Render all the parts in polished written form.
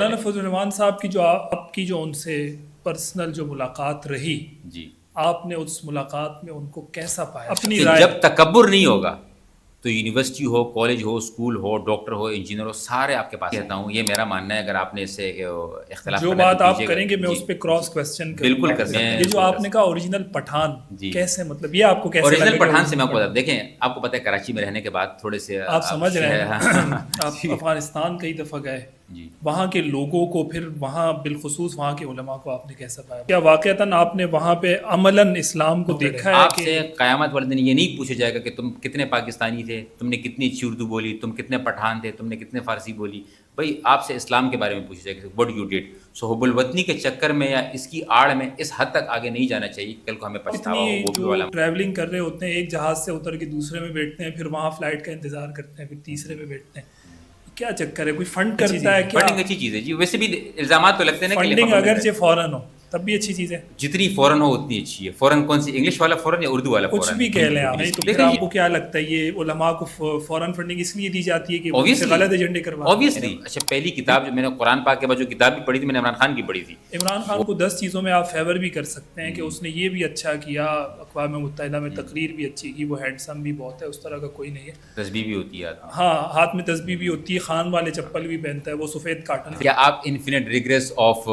مولانا فضل الرحمان صاحب کی جو آپ کی جو ان سے پرسنل جو ملاقات رہی، جی، آپ نے اس ملاقات میں ان کو کیسا پایا؟ اپنی کہ رائے. جب تکبر نہیں ہوگا تو یونیورسٹی ہو، کالج ہو، اسکول ہو، ڈاکٹر ہو، انجینئر ہو، سارے آپ کے پاس کہتا ہوں. یہ میرا ماننا ہے. اگر آپ نے اس سے اختلاف جو کرنا ہے بات تو آپ کیجیے گا. کریں گے میں جی اس پہ کراس کویسچن کروں بالکل گا. کر سکتے ہیں. یہ جو آپ نے کہا اوریجنل پٹھان، جی. کیسے مطلب یہ آپ کو کیسے اوریجنل لگا کہ پٹھان سے میں original آپ کو پٹھان؟ دیکھیں، آپ کو پتہ ہے کراچی میں رہنے کے بعد تھوڑے سے آپ سمجھ رہے ہیں نا، آپ جی افغانستان کئی دفعہ گئے، جی وہاں کے لوگوں کو، پھر وہاں بالخصوص وہاں کے علماء کو آپ نے کیسا پایا؟ کیا واقعتاً آپ نے وہاں پہ عملاً اسلام کو دیکھا ہے آپ کہ سے قیامت والے دن یہ نہیں پوچھا جائے گا کہ تم کتنے پاکستانی تھے، تم نے کتنی اچھی اردو بولی، تم کتنے پٹھان تھے، تم نے کتنے فارسی بولی. بھائی آپ سے اسلام کے بارے میں پوچھا جائے گا وٹ یو ڈیڈ. سو حب الوطنی کے چکر میں یا اس کی آڑ میں اس حد تک آگے نہیں جانا چاہیے کل کو ہمیں پچھتاوا ہو. اتنی وہ بھی جو والا ٹریولنگ کر رہے ہوتے ہیں، ایک جہاز سے اتر کے دوسرے میں بیٹھتے ہیں، پھر وہاں فلائٹ کا انتظار کرتے ہیں، پھر تیسرے میں بیٹھتے ہیں، کیا چکر ہے؟ کوئی فنڈ کرتا ہے کیا؟ فنڈنگ اچھی چیز ہے جی. ویسے بھی الزامات تو لگتے ہیں نا کہ فنڈنگ لفافے میں اگرچہ فوراً ہو تب بھی اچھی چیز ہے. جتنی فوراً ہو اتنی اچھی ہے. فوراً کون سی، انگلش والا فوراً یا اردو والا کچھ فوراً؟ بھی کہہ لیں آپ. نہیں تو پھر دیکھیں آپ جی کو کیا لگتا ہے یہ علماء کو فوراً فنڈنگ اس لیے دی جاتی ہے کہ وہ ان سے اوبیسلی غلط ایجنڈے کروا؟ اوبیسلی. اچھا پہلی کتاب جو میں نے قرآن پاک کے بعد جو کتاب بھی پڑھی تھی میں نے عمران خان کی پڑھی تھی. عمران خان کو 10 چیزوں میں آپ فیور بھی کر سکتے ہیں کہ اس نے یہ بھی اچھا کیا، اقوام متحدہ میں تقریر بھی اچھی کی، وہ ہینڈسم بھی بہت ہے، اس طرح کا کوئی نہیں ہے. تسبیح بھی ہوتی ہے. ہاں ہاتھ میں تسبیح بھی ہوتی ہے، خان والے چپل بھی پہنتا ہے، وہ سفید کاٹن. کیا آپ انفینٹ ریگریس آف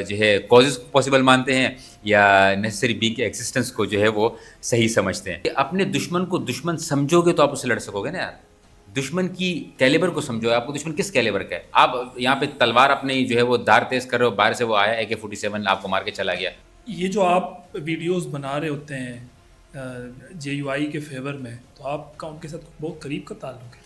جو ہے کازز پاسبل مانتے ہیں یا نیسسری بینگ کے ایگزسٹنس کو جو ہے وہ صحیح سمجھتے ہیں؟ اپنے دشمن کو دشمن سمجھو گے تو آپ اس سے لڑ سکو گے نا یار. دشمن کی کیلیبر کو سمجھو. آپ کو دشمن کس کیلیبر کا ہے؟ آپ یہاں پہ تلوار اپنے جو ہے وہ دار تیز کر رہے ہو، باہر سے وہ آیا AK-47 آپ کو مار کے چلا گیا. یہ جو آپ ویڈیوز بنا رہے ہوتے ہیں JUI کے فیور میں، تو آپ کا ان کے ساتھ بہت قریب کا تعلق ہے؟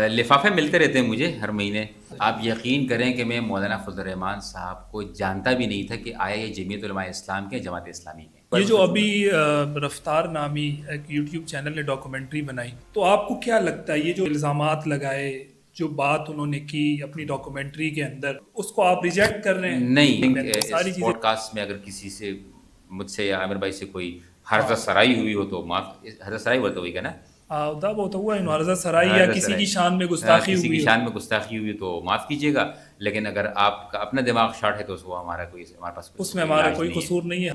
لفافے ملتے رہتے ہیں مجھے ہر مہینے. آپ یقین کریں کہ میں مولانا فضل الرحمان صاحب کو جانتا بھی نہیں تھا کہ آیا یہ جمعیت علماء اسلام کے، جماعت اسلامی کے. یہ جو ابھی رفتار نامی ایک یوٹیوب چینل نے ڈاکومنٹری بنائی، تو آپ کو کیا لگتا ہے یہ جو الزامات لگائے، جو بات انہوں نے کی اپنی ڈاکومنٹری کے اندر، اس کو آپ ریجیکٹ کر رہے ہیں؟ نہیں. ساری اس چیزیں پوڈ کاسٹ میں اگر کسی سے مجھ سے یا عامر بھائی سے کوئی حرف سرائی ہوئی ہو تو معاف. حرف سرائی بولتے ہوئی کیا نا، تب ہوتا ہوا ہے حضرت سرائی یا کسی کی شان میں گستاخی کسی کی ہوئی ہو. شان میں گستاخی ہوئی تو معاف کیجیے گا. لیکن اگر آپ کا اپنا دماغ شارٹ ہے تو اس کو ہمارے پاس اس میں ہمارا کوئی قصور نہیں ہے.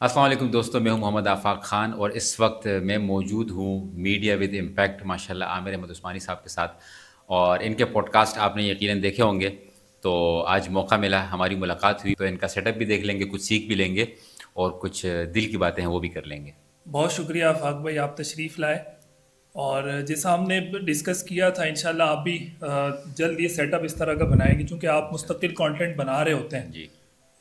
السلام علیکم دوستوں، میں ہوں محمد آفاق خان اور اس وقت میں موجود ہوں میڈیا ود امپیکٹ ماشاءاللہ عامر احمد عثمانی صاحب کے ساتھ. اور ان کے پوڈ کاسٹ آپ نے یقیناً دیکھے ہوں گے. تو آج موقع ملا، ہماری ملاقات ہوئی، تو ان کا سیٹ اپ بھی دیکھ لیں گے، کچھ سیکھ بھی لیں گے اور کچھ دل کی باتیں ہیں وہ بھی کر لیں گے. بہت شکریہ آفاق بھائی، آپ تشریف لائے. اور جیسا ہم نے ڈسکس کیا تھا، انشاءاللہ آپ بھی جلد یہ سیٹ اپ اس طرح کا بنائیں گے، چونکہ آپ مستقل کانٹینٹ بنا رہے ہوتے ہیں جی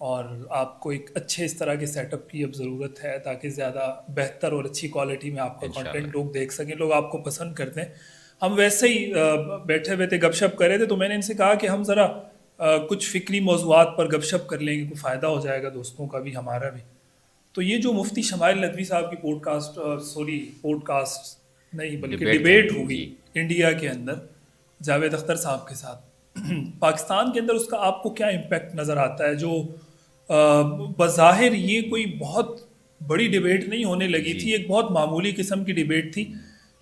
اور آپ کو ایک اچھے اس طرح کے سیٹ اپ کی اب ضرورت ہے تاکہ زیادہ بہتر اور اچھی کوالٹی میں آپ کا کانٹینٹ لوگ دیکھ سکیں، لوگ آپ کو پسند کرتے ہیں. ہم ویسے ہی بیٹھے ہوئے تھے، گپ شپ کر رہے تھے، تو میں نے ان سے کہا کہ ہم ذرا کچھ فکری موضوعات پر گپ شپ کر لیں گے، کوئی فائدہ ہو جائے گا دوستوں کا بھی ہمارا بھی. تو یہ جو مفتی شمائل ندوی صاحب کی پوڈ کاسٹ نہیں بلکہ ڈبیٹ ہوئی انڈیا کے اندر جاوید اختر صاحب کے ساتھ، پاکستان کے اندر اس کا آپ کو کیا امپیکٹ نظر آتا ہے؟ جو بظاہر یہ کوئی بہت بڑی ڈبیٹ نہیں ہونے لگی تھی، ایک بہت معمولی قسم کی ڈبیٹ تھی،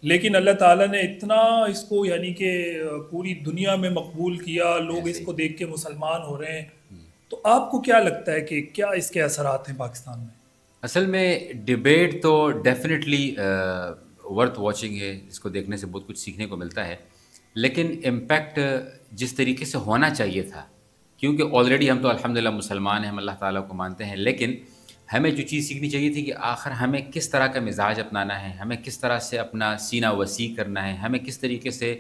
لیکن اللہ تعالیٰ نے اتنا اس کو یعنی کہ پوری دنیا میں مقبول کیا، لوگ اس کو دیکھ کے مسلمان ہو رہے ہیں. تو آپ کو کیا لگتا ہے کہ کیا اس کے اثرات ہیں پاکستان میں؟ اصل میں ڈبیٹ تو ڈیفینیٹلی ورتھ واچنگ ہے، اس کو دیکھنے سے بہت کچھ سیکھنے کو ملتا ہے. لیکن امپیکٹ جس طریقے سے ہونا چاہیے تھا، کیونکہ آلریڈی ہم تو الحمدللہ مسلمان ہیں، ہم اللہ تعالیٰ کو مانتے ہیں، لیکن ہمیں جو چیز سیکھنی چاہیے تھی کہ آخر ہمیں کس طرح کا مزاج اپنانا ہے، ہمیں کس طرح سے اپنا سینہ وسیع کرنا ہے، ہمیں کس طریقے سے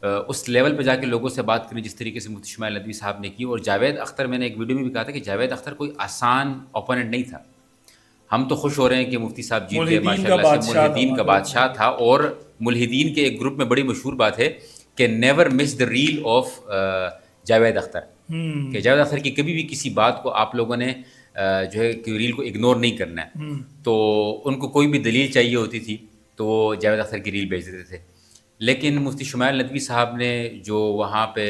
اس لیول پہ جا کے لوگوں سے بات کریں جس طریقے سے مفتی شمائل ندوی صاحب نے کی. اور جاوید اختر، میں نے ایک ویڈیو میں بھی کہا تھا کہ جاوید اختر کوئی آسان اوپوننٹ نہیں تھا. ہم تو خوش ہو رہے ہیں کہ مفتی صاحب جیت گئے ماشاءاللہ سے، ملحدین کا بادشاہ تھا. اور ملحدین کے ایک گروپ میں بڑی مشہور بات ہے کہ never miss the reel of Javed Akhtar, کہ جاوید اختر کی کبھی بھی کسی بات کو آپ لوگوں نے جو ہے کہ ریل کو اگنور نہیں کرنا ہے. تو ان کو کوئی بھی دلیل چاہیے ہوتی تھی تو وہ جاوید اختر کی ریل بھیج دیتے تھے. لیکن مفتی شمائل ندوی صاحب نے جو وہاں پہ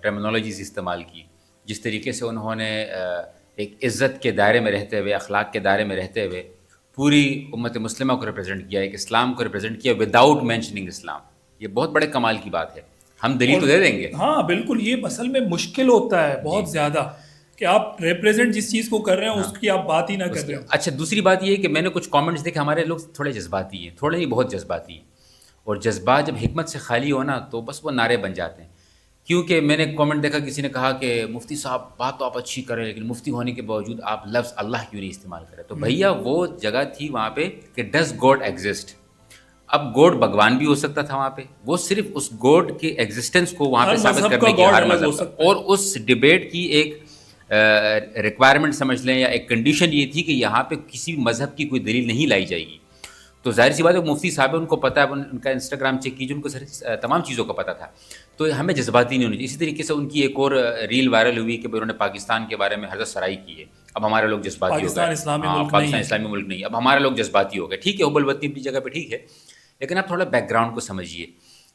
ٹرمینالوجیز استعمال کی، جس طریقے سے انہوں نے ایک عزت کے دائرے میں رہتے ہوئے، اخلاق کے دائرے میں رہتے ہوئے پوری امت مسلمہ کو ریپرزینٹ کیا، ایک اسلام کو ریپرزینٹ کیا وداؤٹ مینشننگ اسلام. یہ بہت بڑے کمال کی بات ہے. ہم دلیل تو دے دیں گے. ہاں بالکل، یہ اصل میں مشکل ہوتا ہے بہت زیادہ کہ آپ ریپرزینٹ جس چیز کو کر رہے ہیں اس کی آپ بات ہی نہ کر رہے ہو. اچھا دوسری بات یہ ہے کہ میں نے کچھ کامنٹس دیکھے، ہمارے لوگ تھوڑے جذباتی ہیں، تھوڑے نہیں بہت جذباتی ہیں، اور جذبات جب حکمت سے خالی ہونا تو بس وہ نعرے بن جاتے ہیں. کیونکہ میں نے کامنٹ دیکھا، کسی نے کہا کہ مفتی صاحب بات تو آپ اچھی کریں لیکن مفتی ہونے کے باوجود آپ لفظ اللہ کیوں نہیں استعمال کریں؟ تو بھیا وہ جگہ تھی وہاں پہ کہ ڈز گاڈ ایگزسٹ. اب گوڈ بھگوان بھی ہو سکتا تھا وہاں پہ، وہ صرف اس گوڈ کے ایگزسٹنس کو وہاں پہ ثابت کرنے کی ہر مذہب، اور اس ڈبیٹ کی ایک ریکوائرمنٹ سمجھ لیں یا ایک کنڈیشن یہ تھی کہ یہاں پہ کسی بھی مذہب کی کوئی دلیل نہیں لائی جائے گی. تو ظاہر سی بات ہے مفتی صاحب ان کو پتہ ہے، ان کا انسٹاگرام چیک کیجیے، ان کو تمام چیزوں کا پتہ تھا. تو ہمیں جذباتی نہیں ہونی چاہیے. اسی طریقے سے ان کی ایک اور ریل وائرل ہوئی کہ انہوں نے پاکستان کے بارے میں حضرت سرائی کی ہے. اب ہمارے لوگ جذباتی ہو گئے، پاکستان اسلامی ملک نہیں، اب ہمارے لوگ جذباتی ہو گئے. ٹھیک ہے، حب الوطنی اپنی جگہ پہ ٹھیک ہے، لیکن آپ تھوڑا بیک گراؤنڈ کو سمجھیے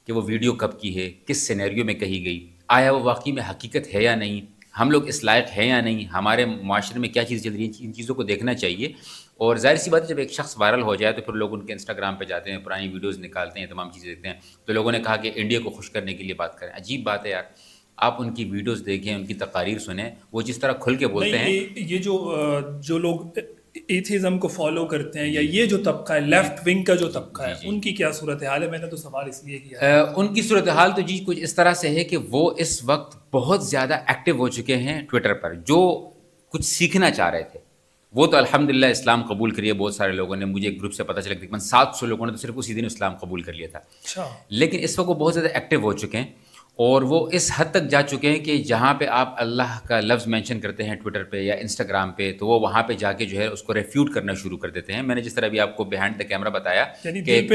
کہ وہ ویڈیو کب کی ہے، کس سینیریو میں کہی گئی، آیا وہ واقعی میں حقیقت ہے یا نہیں، ہم لوگ اس لائق ہیں یا نہیں، ہمارے معاشرے میں کیا چیز چل رہی ہے، ان چیزوں کو دیکھنا چاہیے. اور ظاہر سی بات ہے جب ایک شخص وائرل ہو جائے تو پھر لوگ ان کے انسٹاگرام پہ جاتے ہیں، پرانی ویڈیوز نکالتے ہیں، تمام چیزیں دیکھتے ہیں. تو لوگوں نے کہا کہ انڈیا کو خوش کرنے کے لیے بات کریں. عجیب بات ہے یار، آپ ان کی ویڈیوز دیکھیں، ان کی تقاریر سنیں، وہ جس طرح کھل کے بولتے ہیں. یہ جو لوگ ایتھیزم کو فالو کرتے ہیں یا یہ جو طبقہ ہے لیفٹ ونگ کا جو طبقہ ہے، ان کی کیا صورتحال ہے؟ میں نے تو سوال اس لیے کیا. ان کی صورتحال تو جی کچھ اس طرح سے ہے کہ وہ اس وقت بہت زیادہ ایکٹیو ہو چکے ہیں ٹویٹر پر. جو کچھ سیکھنا چاہ رہے تھے وہ تو الحمدللہ اسلام قبول کریے بہت سارے لوگوں نے. مجھے ایک گروپ سے پتہ چلا تقریباً 700 لوگوں نے تو صرف اسی دن اسلام قبول کر لیا تھا. لیکن اس وقت وہ بہت زیادہ ایکٹیو ہو چکے ہیں، اور وہ اس حد تک جا چکے ہیں کہ جہاں پہ آپ اللہ کا لفظ مینشن کرتے ہیں ٹویٹر پہ یا انسٹاگرام پہ، تو وہ وہاں پہ جا کے جو ہے اس کو ریفیوٹ کرنا شروع کر دیتے ہیں. میں نے جس طرح بھی آپ کو بیہائنڈ دا کیمرہ بتایا کہ دل پہ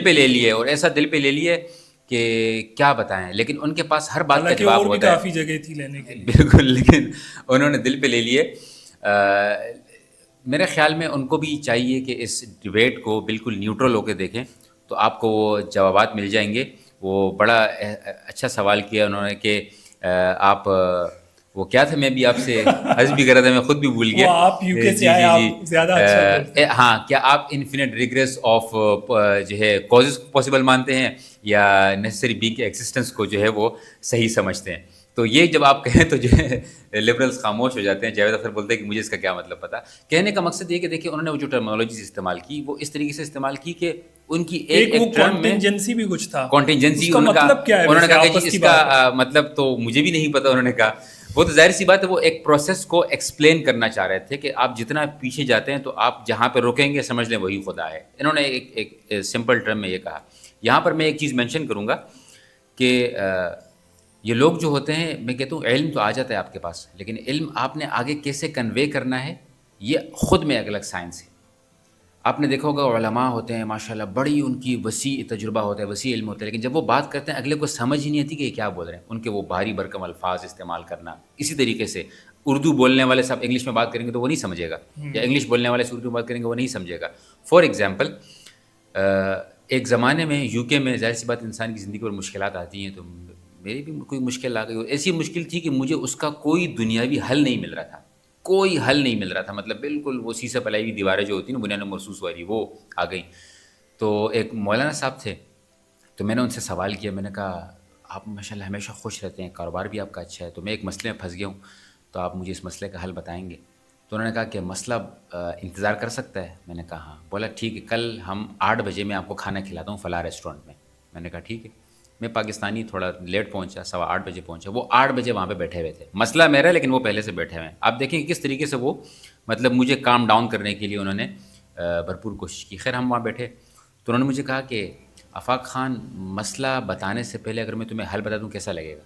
لے لیے، اور ایسا دل پہ لے لیے کہ کیا بتائیں. لیکن ان کے پاس ہر بات کا جواب ہوتا ہے، کافی جگہ تھی لینے کے لیے بالکل، لیکن انہوں نے دل پہ لے لیے. میرے خیال میں ان کو بھی چاہیے کہ اس ڈبیٹ کو بالکل نیوٹرل ہو کے دیکھیں تو آپ کو وہ جوابات مل جائیں گے. وہ بڑا اچھا سوال کیا انہوں نے کہ آپ وہ کیا تھا، میں بھی آپ سے عرض بھی کر رہا تھا، میں خود بھی بھول گیا. آپ یو کے سے آئے، آپ زیادہ اچھا. ہاں، کیا آپ انفینٹ ریگریس آف جو ہے کازز پاسبل مانتے ہیں یا نیسسری بینگ کے ایگزسٹنس کو جو ہے وہ صحیح سمجھتے ہیں؟ تو یہ جب آپ کہیں تو جو ہے لبرلس خاموش ہو جاتے ہیں. جاوید اختر بولتے ہیں کہ مجھے اس کا کیا مطلب پتا. کہنے کا مقصد یہ کہ دیکھیں انہوں نے وہ جو ٹرمنالوجیز استعمال کی وہ اس طریقے سے استعمال کی کہ ان کی ایک ٹرم میں کانٹینجنسی بھی کچھ تھا. کانٹینجنسی کا مطلب کیا ہے؟ انہوں نے کہا کہ اس کا مطلب تو مجھے بھی نہیں پتا. انہوں نے کہا وہ تو ظاہر سی بات ہے وہ ایک پروسیس کو ایکسپلین کرنا چاہ رہے تھے کہ آپ جتنا پیچھے جاتے ہیں تو آپ جہاں پہ رکیں گے سمجھ لیں وہی خدا ہے. انہوں نے ایک سمپل ٹرم میں یہ کہا. یہاں پر میں ایک چیز مینشن کروں گا کہ یہ لوگ جو ہوتے ہیں، میں کہتا ہوں علم تو آ جاتا ہے آپ کے پاس، لیکن علم آپ نے آگے کیسے کنوے کرنا ہے یہ خود میں ایک الگ سائنس ہے. آپ نے دیکھا ہوگا علماء ہوتے ہیں ماشاءاللہ، بڑی ان کی وسیع تجربہ ہوتا ہے، وسیع علم ہوتا ہے، لیکن جب وہ بات کرتے ہیں اگلے کو سمجھ ہی نہیں آتی کہ یہ کیا بول رہے ہیں. ان کے وہ بھاری بھرکم الفاظ استعمال کرنا. اسی طریقے سے اردو بولنے والے سب انگلش میں بات کریں گے تو وہ نہیں سمجھے گا، یا انگلش بولنے والے سے اردو میں بات کریں گے وہ نہیں سمجھے گا. فار ایگزامپل ایک زمانے میں یو کے میں ظاہر سی بات انسان کی زندگی پر مشکلات آتی ہیں، تو میری بھی کوئی مشکل آ گئی. ایسی مشکل تھی کہ مجھے اس کا کوئی دنیاوی حل نہیں مل رہا تھا، کوئی حل نہیں مل رہا تھا. مطلب بالکل وہ سیسہ پلائی ہوئی دیواریں جو ہوتی ہیں نا بنیاد مرصوص والی، وہ آ گئیں. تو ایک مولانا صاحب تھے، تو میں نے ان سے سوال کیا. میں نے کہا آپ ماشاءاللہ ہمیشہ خوش رہتے ہیں، کاروبار بھی آپ کا اچھا ہے، تو میں ایک مسئلے میں پھنس گیا ہوں، تو آپ مجھے اس مسئلے کا حل بتائیں گے؟ تو انہوں نے کہا کہ مسئلہ انتظار کر سکتا ہے. میں نے کہا ہاں. بولا ٹھیک ہے، کل ہم 8 بجے میں آپ کو کھانا کھلاتا ہوں فلاں ریسٹورینٹ میں. میں نے کہا ٹھیک ہے. میں پاکستانی تھوڑا لیٹ پہنچا، 8:15 بجے پہنچا. وہ 8 بجے وہاں پہ بیٹھے ہوئے تھے. مسئلہ میرا ہے لیکن وہ پہلے سے بیٹھے ہوئے ہیں. آپ دیکھیں کہ کس طریقے سے وہ مطلب مجھے کام ڈاؤن کرنے کے لیے انہوں نے بھرپور کوشش کی. خیر ہم وہاں بیٹھے تو انہوں نے مجھے کہا کہ آفاق خان، مسئلہ بتانے سے پہلے اگر میں تمہیں حل بتا دوں کیسا لگے گا؟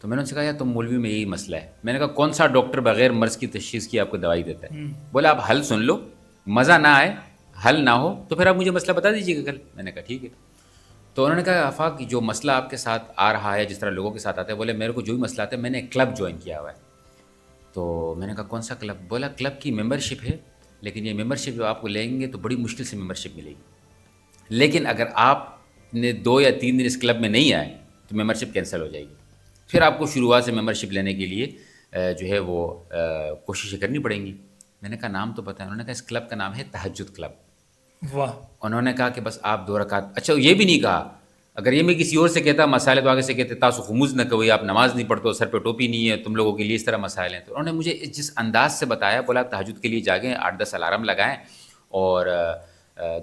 تو میں نے ان سے کہا یار تم مولوی میں یہی مسئلہ ہے. میں نے کہا کون سا ڈاکٹر بغیر مرض کی تشخیص کی آپ کو دوائی دیتا ہے؟ بولا آپ حل سن لو، مزہ نہ آئے، حل نہ ہو تو پھر آپ مجھے مسئلہ بتا دیجیے گا کل. میں نے کہا ٹھیک ہے. تو انہوں نے کہا آفاق جو مسئلہ آپ کے ساتھ آ رہا ہے، جس طرح لوگوں کے ساتھ آتا ہے، بولے میرے کو جو بھی مسئلہ آتا ہے میں نے ایک کلب جوائن کیا ہوا ہے. تو میں نے کہا کون سا کلب؟ بولا کلب کی ممبرشپ ہے، لیکن یہ ممبرشپ جو آپ کو لیں گے تو بڑی مشکل سے ممبرشپ ملے گی، لیکن اگر آپ نے 2 یا 3 دن اس کلب میں نہیں آئے تو ممبرشپ کینسل ہو جائے گی. پھر آپ کو شروعات سے ممبرشپ لینے کے لیے جو ہے وہ کوششیں کرنی پڑیں گی. میں نے کہا نام تو پتہ ہے. انہوں نے کہا اس کلب کا نام ہے تہجد کلب. واہ. انہوں نے کہا کہ بس آپ 2 رکعت. اچھا یہ بھی نہیں کہا, اگر یہ میں کسی اور سے کہتا مسائل تو آگے سے کہتے تاسو خموز نہ کوئی, آپ نماز نہیں پڑھتے, سر پہ ٹوپی نہیں ہے, تم لوگوں کے لیے اس طرح مسائل ہیں. تو انہوں نے مجھے جس انداز سے بتایا, بولا تہجد کے لیے جاگیں, 8-10 الارم لگائیں اور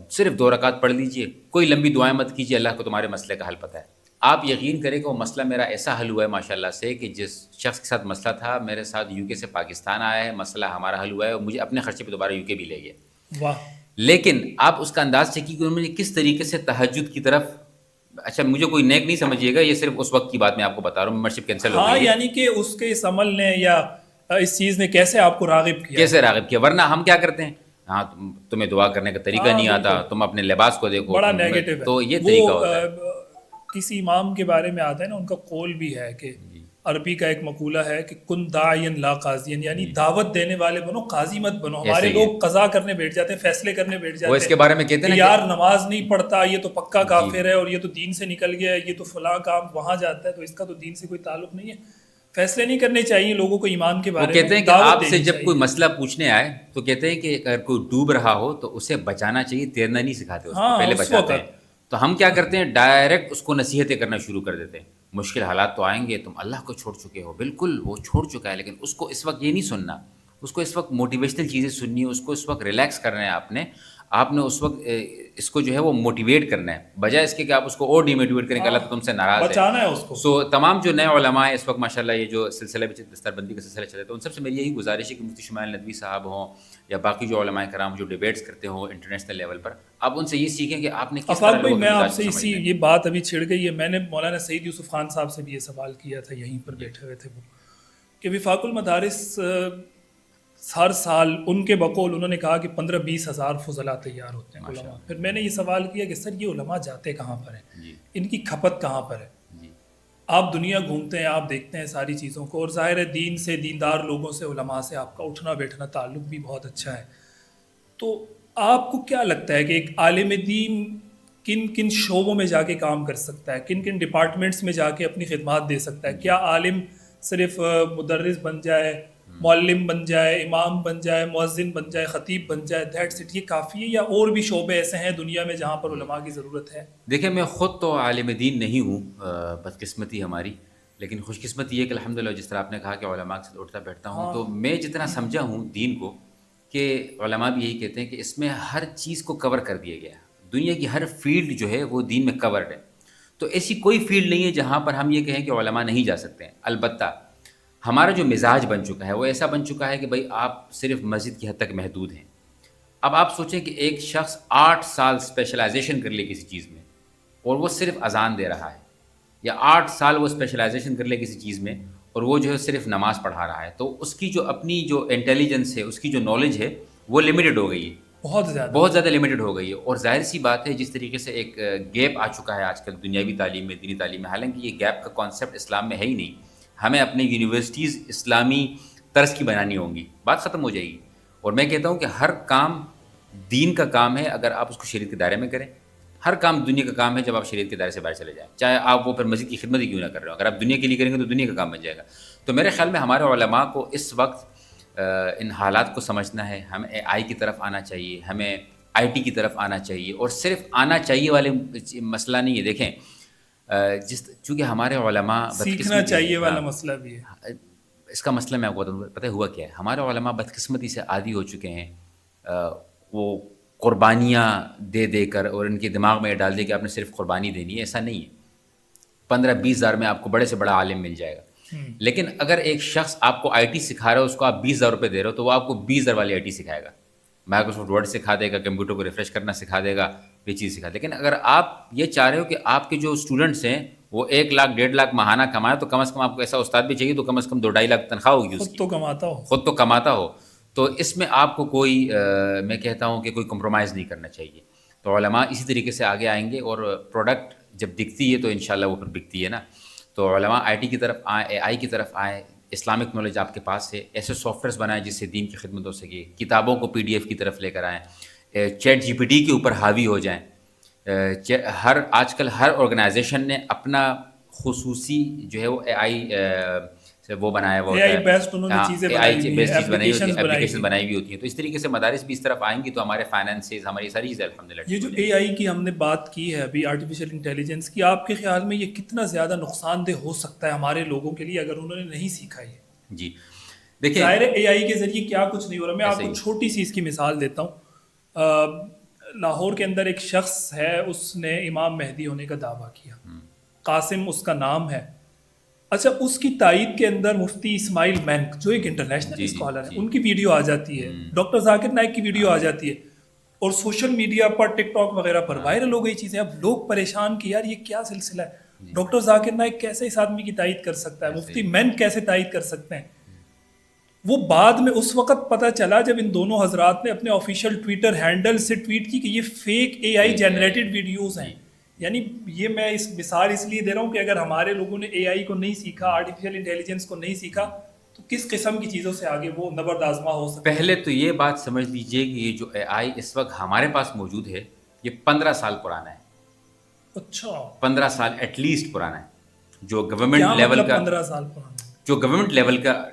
صرف 2 رکعت پڑھ لیجئے, کوئی لمبی دعائیں مت کیجیے, اللہ کو تمہارے مسئلے کا حل پتہ ہے. آپ یقین کریں کہ وہ مسئلہ میرا ایسا حل ہوا ہے ماشاءاللہ سے, کہ جس شخص کے ساتھ مسئلہ تھا میرے ساتھ یو کے سے پاکستان آیا ہے, مسئلہ ہمارا حل ہوا ہے, اور مجھے اپنے خرچے پہ دوبارہ یو کے بھی لے گیا. واہ. لیکن آپ اس کا انداز چیکیے کہ انہوں نے کس طریقے سے تہجد کی طرف. اچھا مجھے کوئی نیک نہیں سمجھیے گا, یہ صرف اس وقت کی بات میں آپ کو بتا رہا ہوں, ممبرشپ کینسل ہو ہاں گئی ہے. یعنی کہ اس کے اس عمل نے یا اس چیز نے کیسے آپ کو راغب کیا, کیسے راغب کیا, ورنہ ہم کیا کرتے ہیں, ہاں تمہیں دعا کرنے کا طریقہ ہاں نہیں آتا, بالکل, تم اپنے لباس کو دیکھو, بڑا نیگیٹو ہے. تو یہ طریقہ وہ ہوتا ہے. کسی امام کے بارے میں آتا ہے نا, ان کا قول بھی ہے کہ عربی کا ایک مقولہ ہے کہ کن داعین لا قاضین, یعنی دعوت دینے والے بنو, قاضی مت بنو. ہمارے لوگ قضا کرنے بیٹھ جاتے ہیں, فیصلے کرنے بیٹھ جاتے ہیں, وہ اس کے بارے میں کہتے ہیں یار نماز نہیں پڑھتا یہ تو پکا کافر ہے, اور یہ تو دین سے نکل گیا ہے, یہ تو فلاں کام وہاں جاتا ہے, تو اس کا تو دین سے کوئی تعلق نہیں ہے. فیصلے نہیں کرنے چاہیے لوگوں کو ایمان کے بارے میں. وہ کہتے ہیں کہ آپ سے جب کوئی مسئلہ پوچھنے آئے تو کہتے ہیں کہ اگر کوئی ڈوب رہا ہو تو اسے بچانا چاہیے, تیرنا نہیں سکھاتے, اس کو پہلے بچاتے ہیں. تو ہم کیا کرتے ہیں, ڈائریکٹ اس کو نصیحتیں کرنا شروع کر دیتے ہیں. مشکل حالات تو آئیں گے, تم اللہ کو چھوڑ چکے ہو, بالکل وہ چھوڑ چکا ہے, لیکن اس کو اس وقت یہ نہیں سننا, اس کو اس وقت موٹیویشنل چیزیں سننی ہے, اس کو اس وقت ریلیکس کرنا ہے. آپ نے اس وقت اس کو جو ہے وہ موٹیویٹ کرنا ہے, بجائے اس کے کہ آپ اس کو اور ڈی موٹیویٹ کریں کہ اللہ تم سے ناراض ہے. بچانا ہے اس کو. سو تمام جو نئے علماء ہیں اس وقت ماشاءاللہ یہ جو سلسلہ دستار بندی کا سلسلہ چلے, تو ان سب سے میری یہی گزارش ہے کہ مفتی شمائل ندوی صاحب ہوں یا باقی جو علماء کرام جو ڈیبیٹس کرتے ہوں انٹرنیشنل لیول پر, آپ ان سے یہ سیکھیں کہ آپ نے کس طرح بھائی, میں آپ سے سمجھنا ہے. یہ بات ابھی چھڑ گئی ہے, میں نے مولانا سعید یوسف خان صاحب سے بھی یہ سوال کیا تھا, یہیں پر بیٹھے ہوئے تھے وہ, کہ وفاق المدارس ہر سال ان کے بقول انہوں نے کہا کہ 15-20 ہزار فضلاء تیار ہوتے ہیں علماء. پھر میں نے یہ سوال کیا کہ سر یہ علماء جاتے کہاں پر ہیں, ان کی کھپت کہاں پر ہے. آپ دنیا گھومتے ہیں, آپ دیکھتے ہیں ساری چیزوں کو, اور ظاہر ہے دین سے, دیندار لوگوں سے, علماء سے آپ کا اٹھنا بیٹھنا تعلق بھی بہت اچھا ہے. تو آپ کو کیا لگتا ہے کہ ایک عالم دین کن کن شعبوں میں جا کے کام کر سکتا ہے, کن کن ڈپارٹمنٹس میں جا کے اپنی خدمات دے سکتا ہے؟ کیا عالم صرف مدرس بن جائے, معلم بن جائے, امام بن جائے, مؤذن بن جائے, خطیب بن جائے, دیٹس اٹ, یہ کافی ہے, یا اور بھی شعبے ایسے ہیں دنیا میں جہاں پر علماء کی ضرورت ہے؟ دیکھیں میں خود تو عالم دین نہیں ہوں, بدقسمتی ہماری, لیکن خوش قسمتی یہ کہ الحمدللہ جس طرح آپ نے کہا کہ علماء کے ساتھ اٹھتا بیٹھتا ہوں, تو میں جتنا سمجھا ہوں دین کو, کہ علماء بھی یہی کہتے ہیں کہ اس میں ہر چیز کو کور کر دیا گیا ہے, دنیا کی ہر فیلڈ جو ہے وہ دین میں کورڈ ہے. تو ایسی کوئی فیلڈ نہیں ہے جہاں پر ہم یہ کہیں کہ علماء نہیں جا سکتے ہیں. البتہ ہمارا جو مزاج بن چکا ہے وہ ایسا بن چکا ہے کہ بھائی آپ صرف مسجد کی حد تک محدود ہیں. اب آپ سوچیں کہ ایک شخص 8 سال اسپیشلائزیشن کر لے کسی چیز میں, اور وہ صرف اذان دے رہا ہے, یا 8 سال وہ اسپیشلائزیشن کر لے کسی چیز میں اور وہ جو ہے صرف نماز پڑھا رہا ہے, تو اس کی جو اپنی جو انٹیلیجنس ہے, اس کی جو نالج ہے وہ لمیٹڈ ہو گئی ہے, بہت زیادہ لمیٹڈ ہو گئی ہے. اور ظاہر سی بات ہے جس طریقے سے ایک گیپ آ چکا ہے آج کل دنیاوی تعلیم میں, دینی تعلیم میں, حالانکہ یہ گیپ کا کانسیپٹ اسلام میں ہے ہی نہیں. ہمیں اپنے یونیورسٹیز اسلامی طرز کی بنانی ہوں گی, بات ختم ہو جائے گی. اور میں کہتا ہوں کہ ہر کام دین کا کام ہے اگر آپ اس کو شریعت کے دائرے میں کریں. ہر کام دنیا کا کام ہے جب آپ شریعت کے دائرے سے باہر چلے جائیں, چاہے آپ وہ پھر مسجد کی خدمت ہی کیوں نہ کر رہے ہو. اگر آپ دنیا کے لیے کریں گے تو دنیا کا کام بن جائے گا. تو میرے خیال میں ہمارے علماء کو اس وقت ان حالات کو سمجھنا ہے. ہمیں اے آئی کی طرف آنا چاہیے, ہمیں آئی ٹی کی طرف آنا چاہیے, اور صرف آنا چاہیے والے مسئلہ نہیں ہے. دیکھیں چونکہ ہمارے علماء سیکھنا چاہیے والا مسئلہ بھی ہے. اس کا مسئلہ میں آپ کو بتاؤں, پتہ ہوا کیا ہے, ہمارے علماء بدقسمتی سے عادی ہو چکے ہیں وہ قربانیاں دے دے کر, اور ان کے دماغ میں یہ ڈال دے کہ آپ نے صرف قربانی دینی ہے. ایسا نہیں ہے. 15-20 ہزار میں آپ کو بڑے سے بڑا عالم مل جائے گا. لیکن اگر ایک شخص آپ کو آئی ٹی سکھا رہا ہے, اس کو آپ 20,000 روپے دے رہے ہو, تو وہ آپ کو 20,000 والی آئی ٹی سکھائے گا, مائیکروسافٹ ورڈ سکھا دے گا, کمپیوٹر کو ریفریش کرنا سکھا دے گا, یہ چیز سکھا. لیکن اگر آپ یہ چاہ رہے ہو کہ آپ کے جو اسٹوڈنٹس ہیں وہ 1 لاکھ 1.5 لاکھ ماہانہ کمائے, تو کم از کم آپ کو ایسا استاد بھی چاہیے تو کم از کم 2-2.5 لاکھ تنخواہ ہوگی, خود تو کماتا ہو. تو اس میں آپ کو کوئی میں کہتا ہوں کہ کوئی کمپرومائز نہیں کرنا چاہیے. تو علماء اسی طریقے سے آگے آئیں گے, اور پروڈکٹ جب دکھتی ہے تو انشاءاللہ وہ پھر بکتی ہے نا. تو علماء آئی ٹی کی طرف آئیں, اے آئی کی طرف آئیں, اسلامک نالج آپ کے پاس ہے, ایسے سافٹ ویئرس بنائیں جس سے دین کی خدمت ہو سکے, کتابوں کو PDF کی طرف لے کر آئیں, چیٹ GPT کے اوپر حاوی ہو جائیں. آج کل ہر آرگنائزیشن نے اپنا خصوصی جو ہے وہ اے آئی وہ بنایا ہوا اے ہوتا آئی ہے، بیسڈ انہوں نے چیزیں اے آئی بنائی ہوئی ہیں، بیسڈ چیز بنائی ہوتی ہے، ایپلیکیشنز بنائی اپلیکیشن ہوئی ہیں۔ بنائی ہوئی ہوتی ہیں. تو اس طریقے سے مدارس بھی اس طرف آئیں گی تو ہمارے فائنینسز، ہماری ساری چیزیں الحمدللہ یہ ٹھیک جو ہو جائیں اے آئی کی ہم نے بات کی ہے ابھی، آرٹیفیشیل انٹیلیجنس کی، آپ کے خیال میں یہ کتنا زیادہ نقصان دہ ہو سکتا ہے ہمارے لوگوں کے لیے اگر انہوں نے نہیں سیکھا یہ؟ گی. جی دیکھیں ظاہر ہے اے آئی کے ذریعے کیا کچھ نہیں ہو رہا. میں آپ ایسے کو ہی چھوٹی سی اس کی مثال دیتا ہوں. لاہور کے اندر ایک شخص ہے، اس نے امام مہدی ہونے کا دعویٰ کیا، قاسم اس کا نام ہے. اچھا، اس کی تائید کے اندر مفتی اسماعیل مینک جو ایک انٹرنیشنل جی جی اسکالر ہیں، جی ان کی ویڈیو آ جاتی ہے، ڈاکٹر ذاکر نائک کی ویڈیو آ جاتی ہے، اور سوشل میڈیا پر ٹک ٹاک وغیرہ پر وائرل ہو گئی چیزیں. اب لوگ پریشان کہ یار یہ کیا سلسلہ ہے، ڈاکٹر ذاکر نائک کیسے اس آدمی کی تائید کر سکتا ہے، مفتی مینک کیسے تائید کر سکتے ہیں. وہ بعد میں اس وقت پتہ چلا جب ان دونوں حضرات نے اپنے آفیشیل ٹویٹر ہینڈل سے ٹویٹ کی کہ یہ فیک اے آئی جنریٹڈ ویڈیوز ہیں. یعنی یہ میں اس مثال اس لیے دے رہا ہوں کہ اگر ہمارے لوگوں نے اے آئی کو نہیں سیکھا، آرٹیفیشیل انٹیلیجنس کو نہیں سیکھا، تو کس قسم کی چیزوں سے آگے وہ نبرد آزما ہو سکتا ہے. پہلے تو یہ بات سمجھ لیجئے کہ یہ جو اے آئی اس وقت ہمارے پاس موجود ہے یہ 15 سال پرانا ہے. اچھا، 15 سال ایٹ لیسٹ پرانا ہے. جو کیا گورنمنٹ لیول مطلب کا 15 سال پرانا؟ جو گورنمنٹ لیول کا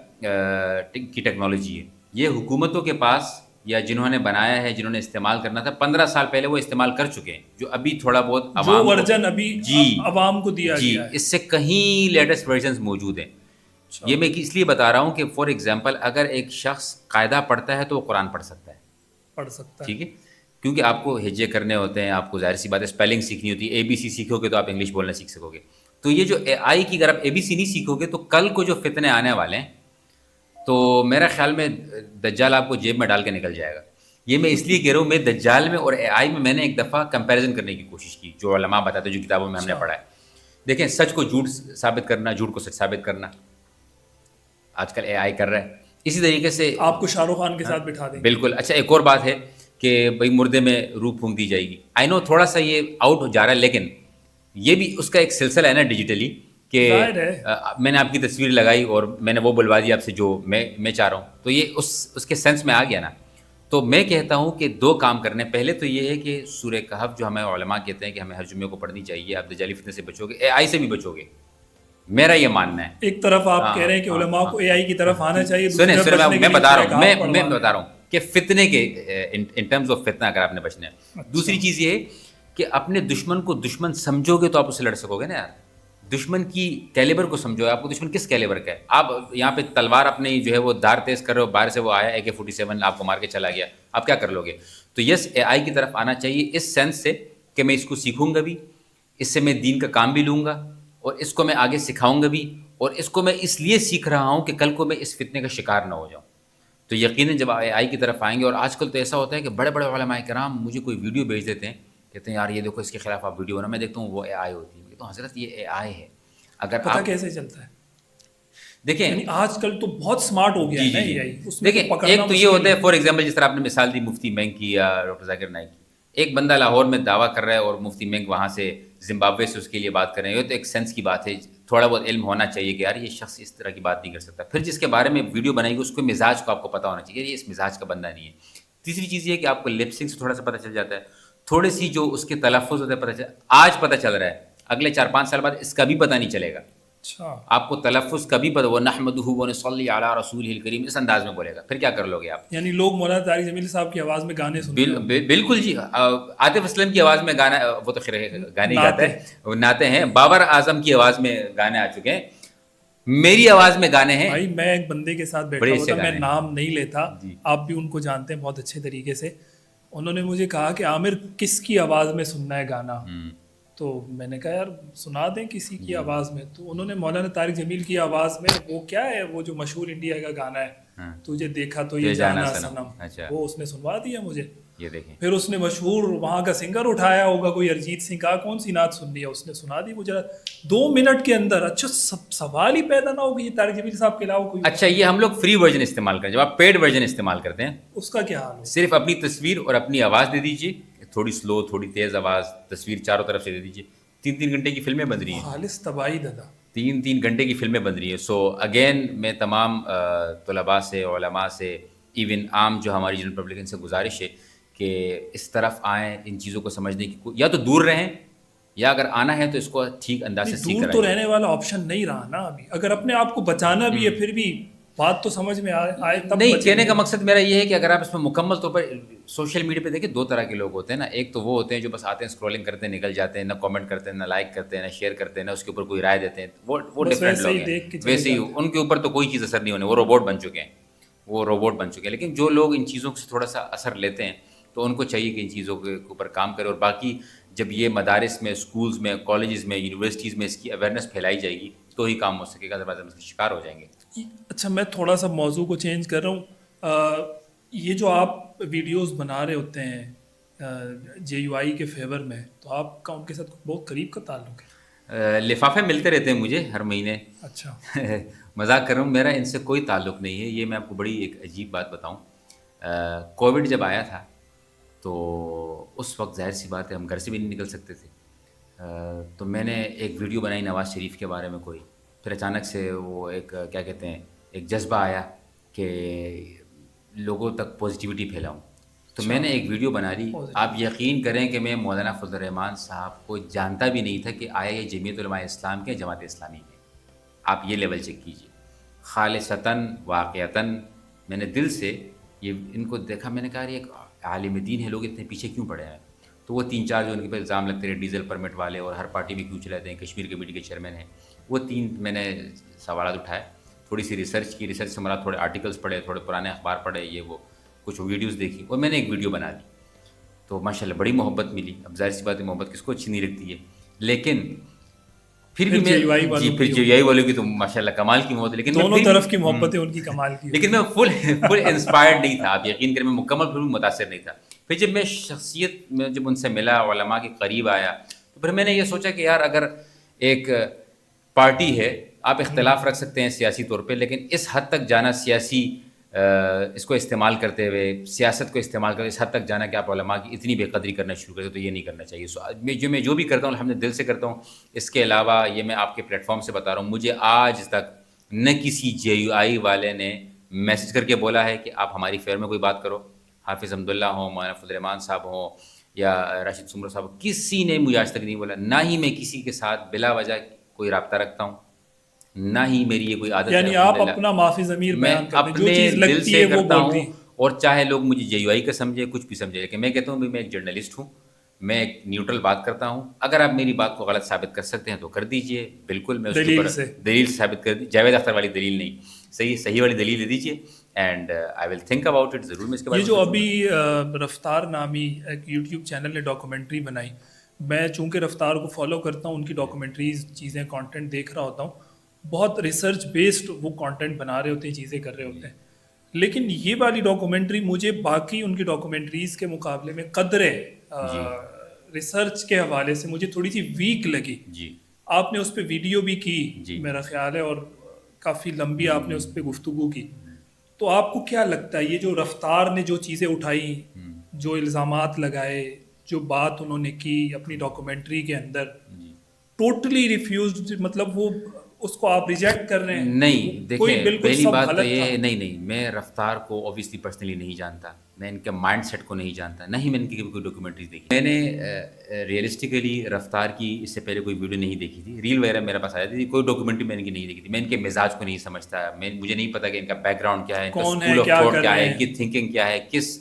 کی ٹیکنالوجی ہے، یہ حکومتوں کے پاس یا جنہوں نے بنایا ہے، جنہوں نے استعمال کرنا تھا، 15 سال پہلے وہ استعمال کر چکے ہیں. جو ابھی تھوڑا بہت جو عوام ورژن ابھی جی عوام کو دیا جی گیا ہے. اس سے کہیں لیٹسٹ ورژنز موجود ہیں. یہ میں اس لیے بتا رہا ہوں کہ فار ایگزامپل اگر ایک شخص قاعدہ پڑھتا ہے تو وہ قرآن پڑھ سکتا ہے، پڑھ سکتا ہے. ٹھیک ہے، کیونکہ آپ کو ہجے کرنے ہوتے ہیں، آپ کو ظاہر سی بات ہے اسپیلنگ سیکھنی ہوتی ہے. اے بی سی سیکھو گے تو آپ انگلش بولنا سیکھ سکو گے. تو یہ جو اے آئی کی اگر آپ اے بی سی نہیں سیکھو گے تو کل کو جو فتنے آنے والے ہیں تو میرا خیال میں دجال آپ کو جیب میں ڈال کے نکل جائے گا. یہ میں اس لیے کہہ رہا ہوں، میں دجال میں اور اے آئی میں نے ایک دفعہ کمپیریزن کرنے کی کوشش کی، جو علماء بتاتے ہیں، جو کتابوں میں ہم نے پڑھا ہے. دیکھیں، سچ کو جھوٹ ثابت کرنا، جھوٹ کو سچ ثابت کرنا آج کل اے آئی کر رہا ہے. اسی طریقے سے آپ کو شاہ رخ خان کے ساتھ بٹھا دیں گے. بالکل. اچھا، ایک اور بات ہے کہ بھائی مردے میں روح پھونک دی جائے گی. آئی نو تھوڑا سا یہ آؤٹ ہو جا رہا ہے، لیکن یہ بھی اس کا ایک سلسلہ ہے نا ڈیجیٹلی، کہ میں نے آپ کی تصویر لگائی اور میں نے وہ بلوا دی آپ سے جو میں چاہ رہا ہوں. تو یہ اس کے سینس میں آ گیا نا. تو میں کہتا ہوں کہ دو کام کرنے. پہلے تو یہ ہے کہ سورہ کہف جو ہمیں علماء کہتے ہیں کہ ہمیں ہر جمعے کو پڑھنی چاہیے. آپ دجالی فتنے سے بچو گے، اے آئی سے بھی بچو گے، میرا یہ ماننا ہے. ایک طرف آپ کہہ رہے ہیں کہ علماء کو اے آئی کی طرف آنا چاہیے، سنیں میں بتا رہا ہوں کہ فتنے کے ان ٹرمز آف فتنہ اگر آپ نے بچنا ہے. دوسری چیز یہ ہے کہ اپنے دشمن کو دشمن سمجھو گے تو آپ اس سے لڑ سکو گے نا یار. دشمن کی کیلیبر کو سمجھو، آپ کو دشمن کس کیلیبر کا ہے. آپ یہاں پہ تلوار اپنے جو ہے وہ دھار تیز کر رہے ہو، باہر سے وہ آیا AK-47 آپ کو مار کے چلا گیا، آپ کیا کر لو گے. تو یس، اے آئی کی طرف آنا چاہیے اس سینس سے کہ میں اس کو سیکھوں گا بھی، اس سے میں دین کا کام بھی لوں گا، اور اس کو میں آگے سکھاؤں گا بھی. اور اس کو میں اس لیے سیکھ رہا ہوں کہ کل کو میں اس فتنے کا شکار نہ ہو جاؤں. تو یقیناً جب اے آئی کی طرف آئیں گے، اور آج کل تو ایسا ہوتا ہے کہ بڑے بڑے علماء کرام مجھے کوئی ویڈیو بھیج دیتے ہیں، کہتے ہیں یار یہ دیکھو اس کے خلاف آپ ویڈیو بنا. میں دیکھتا ہوں وہ اے آئی ہوتی ہے. میں کہتا ہوں حضرت یہ اے آئی ہے. اگر پتہ آپ کیسے چلتا ہے؟ دیکھیں یعنی آج کل تو بہت سمارٹ ہو گیا ہے نا اے آئی. دیکھیں، ایک تو یہ ہوتا ہے فار ایگزامپل جس طرح آپ نے مثال دی مفتی مینک کی یا ڈاکٹر ذاکر نائک کی. ایک بندہ لاہور میں دعویٰ کر رہا ہے اور مفتی مینک وہاں سے زمبابوے سے اس کے لیے بات کر رہے ہیں. یہ تو ایک سینس کی بات ہے، تھوڑا بہت علم ہونا چاہیے کہ یار یہ شخص اس طرح کی بات نہیں کر سکتا. پھر جس کے بارے میں ویڈیو بنائی گی اس کو مزاج کو آپ کو پتہ ہونا چاہیے، یہ اس مزاج کا بندہ نہیں ہے. تیسری چیز یہ ہے کہ آپ کو لپسنگ سے تھوڑا سا پتہ چل جاتا ہے، تھوڑی سی جو اس کے تلفظ ہوتے ہیں پتہ چل. آج پتہ چل رہا ہے، اگلے 4-5 سال بعد اس کا بھی پتہ نہیں چلے گا. اچھا، آپ کو تلفظ کبھی پتہ، وہ نحمدہ ونصلی علی رسولہ الکریم اس انداز میں بولے گا. پھر کیا کر لو گے آپ؟ یعنی لوگ مولانا طارق جمیل صاحب کی آواز میں گانے سنتے ہیں. بالکل جی. عاطف اسلم کی آواز میں گانا، وہ تو خیر گانے گاتا ہے، وہ نعتیں ہیں. بابر اعظم کی آواز میں گانے آ چکے ہیں، میری آواز میں گانے ہیں. بھائی میں ایک بندے کے ساتھ بیٹھا ہوا تھا، میں نام نہیں لیتا، آپ بھی ان کو جانتے ہیں بہت اچھے طریقے سے. انہوں نے مجھے کہا کہ عامر کس کی آواز میں سننا ہے گانا؟ تو میں نے کہا یار سنا دیں کسی کی آواز میں. تو انہوں نے مولانا طارق جمیل کی آواز میں، وہ کیا ہے وہ جو مشہور انڈیا کا گانا ہے، تجھے دیکھا تو یہ جانا سنم، وہ اس نے سنوا دیا مجھے. یہ دیکھیں، پھر اس نے مشہور وہاں کا سنگر اٹھایا ہوگا کوئی ارجیت سنگھ کا، کون سی نعت سننی ہے، اس نے سنا دی مجھے 2 منٹ کے اندر. اچھا سوال ہی پیدا نہ ہو کہ یہ طارق جمیل صاحب کے علاوہ کوئی. اچھا یہ ہم لوگ فری ورژن استعمال کریں، جب آپ پیڈ ورژن استعمال کرتے ہیں اس کا کیا حال ہے؟ صرف اپنی تصویر اور اپنی آواز دے دیجیے، تھوڑی سلو تھوڑی تیز آواز، تصویر چاروں طرف سے دے دیجیے. 3 گھنٹے کی فلمیں بن رہی ہیں، خالص تباہی دادا. 3 گھنٹے کی فلمیں بن رہی ہیں. سو اگین میں تمام طلباء سے، علماء سے، ایون عام جو ہماری جنرل پبلک ان سے گزارش ہے کہ اس طرف آئیں، ان چیزوں کو سمجھنے کی یا تو دور رہیں یا اگر آنا ہے تو اس کو ٹھیک انداز سے سیکھ دور کر تو آئیے. رہنے والا آپشن نہیں رہا نا ابھی. اگر اپنے آپ کو بچانا بھی ہے پھر بھی بات تو سمجھ میں آئے تب نہیں, بچیں کہنے گے. کا مقصد میرا یہ ہے کہ اگر آپ اس میں مکمل طور پر سوشل میڈیا پہ دیکھیں, دو طرح کے لوگ ہوتے ہیں نا. ایک تو وہ ہوتے ہیں جو بس آتے ہیں اسکرولنگ کرتے ہیں نکل جاتے ہیں, نہ کامنٹ کرتے ہیں, نہ لائک کرتے ہیں, نہ شیئر کرتے ہیں, نہ اس کے اوپر کوئی رائے دیتے ہیں. وہ بس ڈفرینٹ ویسے لوگ ہی ہیں, دیکھ کے چلے ویسے ہی جاتے ہیں. ان کے اوپر تو کوئی چیز اثر نہیں ہونے, وہ روبوٹ بن چکے ہیں, وہ روبوٹ بن چکے ہیں. لیکن جو لوگ ان چیزوں سے تھوڑا سا اثر لیتے ہیں تو ان کو چاہیے کہ ان چیزوں کے اوپر کام کرے. اور باقی جب یہ مدارس میں, اسکولز میں, کالجز میں, یونیورسٹیز میں اس کی اویئرنیس پھیلائی جائے گی تو ہی کام ہو سکے گا, ادروائز ہم اس کے شکار ہو جائیں گے. اچھا, میں تھوڑا سا موضوع کو چینج کر رہا ہوں. یہ جو آپ ویڈیوز بنا رہے ہوتے ہیں جے یو آئی کے فیور میں, تو آپ کا ان کے ساتھ بہت قریب کا تعلق ہے؟ لفافے ملتے رہتے ہیں مجھے ہر مہینے. اچھا. مذاق کر رہا ہوں, میرا ان سے کوئی تعلق نہیں ہے. یہ میں آپ کو بڑی ایک عجیب بات بتاؤں. کووڈ جب آیا تھا تو اس وقت ظاہر سی بات ہے ہم گھر سے بھی نہیں نکل سکتے تھے. تو میں نے ایک ویڈیو بنائی نواز شریف کے بارے میں کوئی, پھر اچانک سے وہ ایک کیا کہتے ہیں ایک جذبہ آیا کہ لوگوں تک پازیٹیوٹی پھیلاؤں. تو میں نے ایک ویڈیو بنا لی. آپ یقین کریں کہ میں مولانا فضل الرحمان صاحب کو جانتا بھی نہیں تھا کہ آیا یہ جمعیت علماء اسلام کے, جماعت اسلامی کے. آپ یہ لیول چیک کیجیے. خالصتاً واقعتاً میں نے دل سے یہ ان کو دیکھا, میں نے کہا یہ ایک عالم دین ہے, لوگ اتنے پیچھے کیوں پڑے ہیں. تو وہ 3-4 جو ان کے پہ الزام لگتے رہے, ڈیزل پرمٹ والے اور ہر پارٹی میں کیوں چلاتے ہیں, کشمیر کمیٹی کے چیئرمین ہیں, وہ 3 میں نے سوالات اٹھائے. تھوڑی سی ریسرچ کی, ریسرچ سے مراد تھوڑے آرٹیکلس پڑھے, تھوڑے پرانے اخبار پڑھے, یہ وہ کچھ ویڈیوز دیکھی, اور میں نے ایک ویڈیو بنا دی. تو ماشاء اللہ بڑی محبت ملی. اب ظاہر سی بات ہے محبت کس کو اچھی نہیں لگتی ہے, لیکن پھر بھی میں جی پھر جے یو آئی والوں کی تو ماشاء اللہ کمال کی محبت. لیکن دونوں طرف کی محبتیں ان کی کمال کی. لیکن میں فل انسپائرڈ نہیں تھا, آپ یقین کریں میں مکمل پھر بھی متاثر نہیں تھا. پھر جب میں شخصیت میں جب ان سے ملا, علماء کے قریب آیا, تو پھر میں نے یہ سوچا کہ یار اگر ایک پارٹی ہے, آپ اختلاف رکھ سکتے ہیں سیاسی طور پہ, لیکن اس حد تک جانا سیاسی اس کو استعمال کرتے ہوئے, سیاست کو استعمال کرتے اس حد تک جانا کہ آپ علماء کی اتنی بے قدری کرنا شروع کرتے, تو یہ نہیں کرنا چاہیے. میں جو بھی کرتا ہوں الحمد دل سے کرتا ہوں. اس کے علاوہ یہ میں آپ کے پلیٹ فارم سے بتا رہا ہوں, مجھے آج تک نہ کسی جے یو آئی والے نے میسج کر کے بولا ہے کہ آپ ہماری فیور میں کوئی بات کرو. حافظ حمداللہ ہوں, مولانا فضل الرحمان صاحب ہوں, یا راشد سمرہ صاحب, کسی نے مجھے آج تک نہیں بولا. نہ ہی میں کسی کے ساتھ بلا وجہ کوئی رابطہ رکھتا ہوں, نہ ہی میری یہ کوئی عادت ہے. یعنی آپ اپنا معافی ضمیر بیان کرتے ہیں, جو اپنے چیز دل لگتی سے ہے وہ کرتا بولتی ہوں. اور چاہے لوگ مجھے جے یو آئی کا سمجھے, کچھ بھی سمجھے, لیکن میں کہتا ہوں بھی میں ایک جرنلسٹ ہوں, میں ایک نیوٹرل بات کرتا ہوں. اگر آپ میری بات کو غلط ثابت کر سکتے ہیں تو کر دیجئے, بالکل میں اس کے اوپر دلیل ثابت کر دی, جاوید اختر والی دلیل نہیں, صحیح والی دلیل دے دیجئے, and I will think about it. ضرور میں اس کے بارے میں. یہ جو ابھی رفتار نامی ایک یوٹیوب چینل نے ڈاکومنٹری بنائی, میں چونکہ رفتار کو فالو کرتا ہوں, ان کی ڈاکومنٹریز چیزیں کانٹینٹ دیکھ رہا ہوتا ہوں, بہت ریسرچ بیسڈ وہ کانٹینٹ بنا رہے ہوتے ہیں, چیزیں کر رہے ہوتے ہیں. لیکن یہ والی ڈاکومنٹری مجھے باقی ان کی ڈاکومنٹریز کے مقابلے میں قدرے ریسرچ کے حوالے سے مجھے تھوڑی سی ویک لگی. جی آپ نے اس پہ ویڈیو بھی کی میرا خیال ہے, اور کافی لمبی آپ نے اس پہ گفتگو کی. تو آپ کو کیا لگتا ہے یہ جو رفتار نے جو چیزیں اٹھائی, جو الزامات لگائے, جو بات انہوں نے کی اپنی ڈاکومنٹری کے اندر, ٹوٹلی ریفیوزڈ, مطلب وہ اس کو آپ ریجیکٹ کر رہے ہیں؟ نہیں دیکھیں, پہلی بات تو یہ نہیں, میں رفتار کو اوبیسلی پرسنلی نہیں جانتا, میں ان کے مائنڈ سیٹ کو نہیں جانتا, نہ ہی میں ان کی کوئی ڈاکیومنٹریز دیکھی. میں نے ریئلسٹیکلی رفتار کی اس سے پہلے کوئی ویڈیو نہیں دیکھی تھی, ریل وغیرہ میرے پاس آئی تھی, کوئی ڈاکیومنٹری میں ان کی نہیں دیکھی تھی. میں ان کے مزاج کو نہیں سمجھتا, مجھے نہیں پتا کہ ان کا بیک گراؤنڈ کیا ہے, ان کا اسکول آف تھاٹ کیا ہے, کی تھنکنگ کیا ہے, کس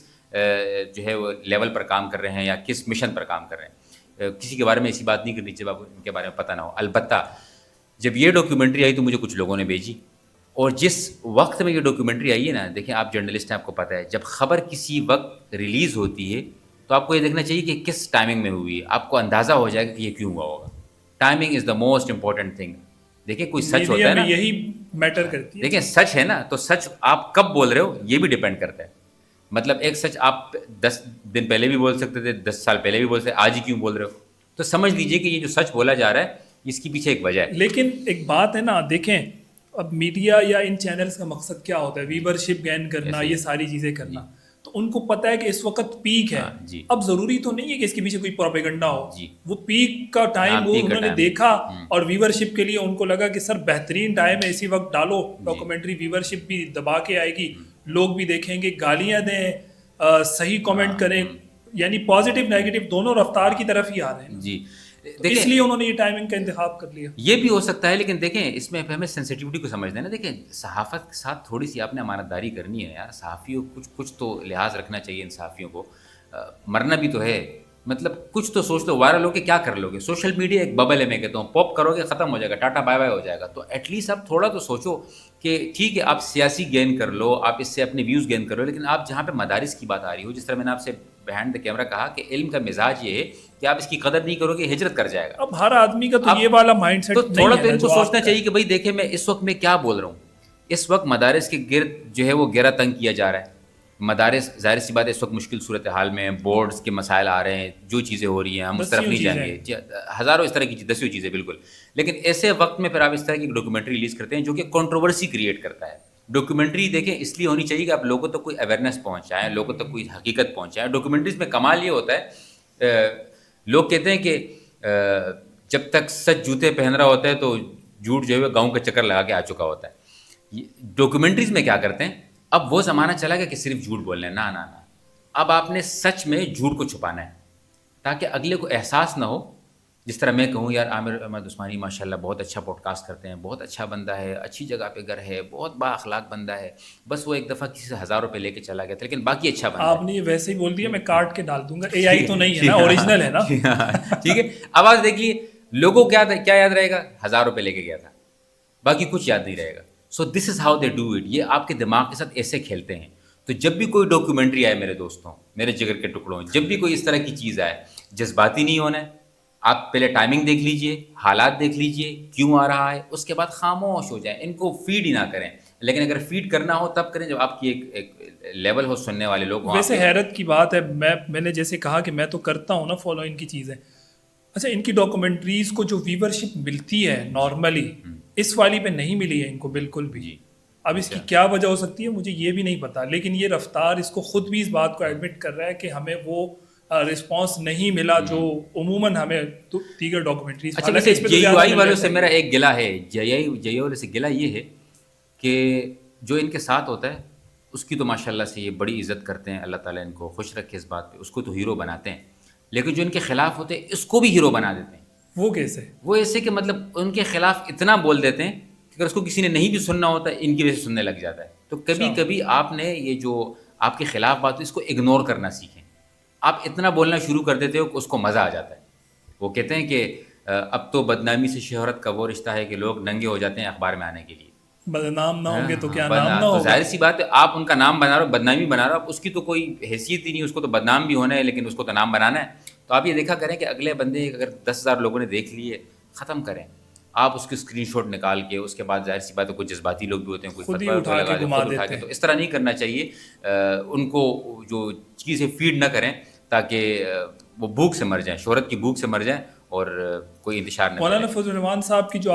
جو ہے وہ لیول پر کام کر رہے ہیں یا کس مشن پر کام کر رہے ہیں. کسی کے بارے میں ایسی بات نہیں کرنی جب آپ ان کے بارے میں پتہ نہ ہو. البتہ جب یہ ڈاکیومنٹری آئی تو مجھے کچھ لوگوں نے بھیجی, اور جس وقت میں یہ ڈاکیومنٹری آئی ہے نا, دیکھیں آپ جرنلسٹ ہیں, آپ کو پتہ ہے جب خبر کسی وقت ریلیز ہوتی ہے تو آپ کو یہ دیکھنا چاہیے کہ کس ٹائمنگ میں ہوئی ہے, آپ کو اندازہ ہو جائے گا کہ یہ کیوں ہوا ہوگا. Timing is the most important thing. دیکھیں کوئی سچ ہوتا ہے نا, یہی میٹر کرتی ہے. دیکھیں سچ ہے نا, تو سچ آپ کب بول رہے ہو یہ بھی ڈیپینڈ کرتا ہے. مطلب ایک سچ آپ 10 دن پہلے بھی بول سکتے تھے, 10 سال پہلے بھی بول سکتے, آج ہی کیوں بول رہے ہو, تو سمجھ لیجئے کہ یہ جو سچ بولا جا رہا ہے اس کے پیچھے ایک وجہ ہے. لیکن ایک بات ہے نا, دیکھیں اب میڈیا یا ان چینلز کا مقصد کیا ہوتا ہے, ویورشپ گین کرنا, یہ ساری چیزیں کرنا. تو ان کو پتہ ہے کہ اس وقت پیک ہے. اب ضروری تو نہیں ہے کہ اس کے پیچھے کوئی پروپیگنڈا ہو, وہ پیک کا ٹائم وہ انہوں نے دیکھا اور ویورشپ کے لیے ان کو لگا کہ سر بہترین ٹائم ہے, اسی وقت ڈالو ڈاکومنٹری, ویورشپ بھی دبا کے آئے گی, لوگ بھی دیکھیں گے, گالیاں دیں, صحیح کامنٹ کریں, یعنی پازیٹیو نیگیٹو دونوں رفتار کی طرف ہی آ رہے ہیں. جی اس لیے انہوں نے یہ ٹائمنگ کا انتخاب کر لیا. یہ بھی ہو سکتا ہے، لیکن دیکھیں اس میں ہمیں سینسٹیوٹی کو سمجھنا ہے نا. دیکھیں صحافت کے ساتھ تھوڑی سی آپ نے امانت داری کرنی ہے یار. صحافیوں کچھ تو لحاظ رکھنا چاہیے ان صحافیوں کو. مرنا بھی تو ہے، مطلب کچھ تو سوچ لو. وائرل ہو کے کیا کر لو گے؟ سوشل میڈیا ایک ببل ہے، میں کہتا ہوں پاپ کرو گے ختم ہو جائے گا، ٹاٹا بائے بائے ہو جائے گا. تو ایٹ لیسٹ آپ تھوڑا تو سوچو کہ ٹھیک ہے آپ سیاسی گین کر لو، آپ اس سے اپنے ویوز گین کر لو، لیکن آپ جہاں پہ مدارس کی بات آ رہی ہو، جس طرح میں نے آپ سے بہائنڈ دا کیمرہ کہا کہ علم کا مزاج یہ ہے کہ آپ اس کی قدر نہیں کرو گے ہجرت کر جائے گا. اب ہر آدمی کا تو یہ والا مائنڈ سیٹ تو نہیں تھوڑا ہے تو نا ان کو جو سوچنا چاہیے کہ بھائی دیکھیں میں اس وقت میں کیا بول رہا ہوں. اس وقت مدارس کے گرد جو ہے وہ گہرا تنگ کیا جا رہا ہے. مدارس ظاہر سی بات ہے اس وقت مشکل صورت حال میں، بورڈز کے مسائل آ رہے ہیں، جو چیزیں ہو رہی ہیں ہم اس طرف نہیں جائیں گے، ہزاروں اس طرح کی دسیوں چیزیں بالکل. لیکن ایسے وقت میں پھر آپ اس طرح کی ڈاکیومنٹری ریلیز کرتے ہیں جو کہ کنٹروورسی کریٹ کرتا ہے. ڈاکیومنٹری دیکھیں اس لیے ہونی چاہیے کہ آپ لوگوں تک کوئی اویئرنیس پہنچائیں، لوگوں تک کوئی حقیقت پہنچائیں. ڈاکیومنٹریز میں کمال یہ ہوتا ہے، لوگ کہتے ہیں کہ جب تک سچ جوتے پہن رہا ہوتا ہے تو جھوٹ جو ہے گاؤں کا چکر لگا کے آ چکا ہوتا ہے. ڈاکیومنٹریز میں کیا کرتے ہیں، اب وہ زمانہ چلا گیا کہ صرف جھوٹ بولنا ہے. نہ اب آپ نے سچ میں جھوٹ کو چھپانا ہے تاکہ اگلے کو احساس نہ ہو. جس طرح میں کہوں یار عامر احمد عثمانی ماشاءاللہ بہت اچھا پوڈ کاسٹ کرتے ہیں، بہت اچھا بندہ ہے، اچھی جگہ پہ گھر ہے، بہت با اخلاق بندہ ہے، بس وہ ایک دفعہ کسی سے 1000 روپے لے کے چلا گیا تھا لیکن باقی اچھا بندہ ہے. آپ نے یہ ویسے ہی بول دیا، میں کاٹ کے ڈال دوں گا. اے آئی تو نہیں ہے نا، اوریجنل ہے نا. ٹھیک ہے. اب آپ دیکھیے لوگوں کیا یاد رہے گا، 1000 روپے لے کے گیا تھا، باقی کچھ یاد نہیں رہے گا. So this is how they do it. یہ آپ کے دماغ کے ساتھ ایسے کھیلتے ہیں. تو جب بھی کوئی ڈاکیومنٹری آئے میرے دوستوں، میرے جگر کے ٹکڑوں، جب بھی کوئی اس طرح کی چیز آئے، جذباتی نہیں ہونا ہے. آپ پہلے ٹائمنگ دیکھ لیجئے، حالات دیکھ لیجئے کیوں آ رہا ہے، اس کے بعد خاموش ہو جائیں. ان کو فیڈ ہی نہ کریں. لیکن اگر فیڈ کرنا ہو تب کریں جب آپ کی ایک لیول ہو، سننے والے لوگ ہوں. ویسے حیرت کی بات ہے، میں نے جیسے کہا کہ میں تو کرتا ہوں نا فالو ان کی چیزیں. اچھا ان کی ڈاکومنٹریز کو جو ویورشپ ملتی ہے نارملی، اس والی پہ نہیں ملی ہے ان کو بالکل بھی. اب اس کی کیا وجہ ہو سکتی ہے مجھے یہ بھی نہیں پتا، لیکن یہ رفتار اس کو خود بھی اس بات کو ایڈمٹ کر رہا ہے کہ ہمیں وہ رسپانس نہیں ملا جو عموماً ہمیں دیگر ڈاکومنٹریز. اچھا ویسے جے یو آئی والوں سے میرا ایک گلہ ہے، جے یو والوں سے گلہ یہ ہے کہ جو ان کے ساتھ ہوتا ہے اس کی تو ماشاءاللہ سے یہ بڑی عزت کرتے ہیں. اللہ تعالیٰ ان کو خوش رکھے اس بات پہ، اس کو تو ہیرو بناتے ہیں. لیکن جو ان کے خلاف ہوتے ہیں اس کو بھی ہیرو بنا دیتے ہیں. وہ کیسے؟ وہ ایسے کہ مطلب ان کے خلاف اتنا بول دیتے ہیں کہ اگر اس کو کسی نے نہیں بھی سننا ہوتا ہے ان کی وجہ سے سننے لگ جاتا ہے. تو کبھی آپ نے یہ جو آپ کے خلاف بات ہے اس کو اگنور کرنا سیکھیں. آپ اتنا بولنا شروع کر دیتے ہو کہ اس کو مزہ آ جاتا ہے. وہ کہتے ہیں کہ اب تو بدنامی سے شہرت کا وہ رشتہ ہے کہ لوگ ننگے ہو جاتے ہیں اخبار میں آنے کے لیے. بدنام نہ ہوں گے تو کیا نام نہ تو ہوگا. ظاہر سی بات ہے آپ ان کا نام بنا رہے ہو، بدنامی بنا رہے ہو. اب اس کی تو کوئی حیثیت ہی نہیں، اس کو تو بدنام بھی ہونا ہے لیکن اس کو تو نام بنانا ہے. تو آپ یہ دیکھا کریں کہ اگلے بندے اگر 10,000 لوگوں نے دیکھ لیے ختم کریں. آپ اس کی اسکرین شاٹ نکال کے اس کے بعد ظاہر سی بات ہے کوئی جذباتی لوگ بھی ہوتے ہیں، کوئی فتویٰ لگا دے، خود اٹھا کے. تو اس طرح نہیں کرنا چاہیے. ان کو جو چیزیں فیڈ نہ کریں تاکہ وہ بھوک سے مر جائیں، شہرت کی بھوک سے مر جائیں اور کوئی انتشار نہ. مولانا فضل الرحمان صاحب کی جو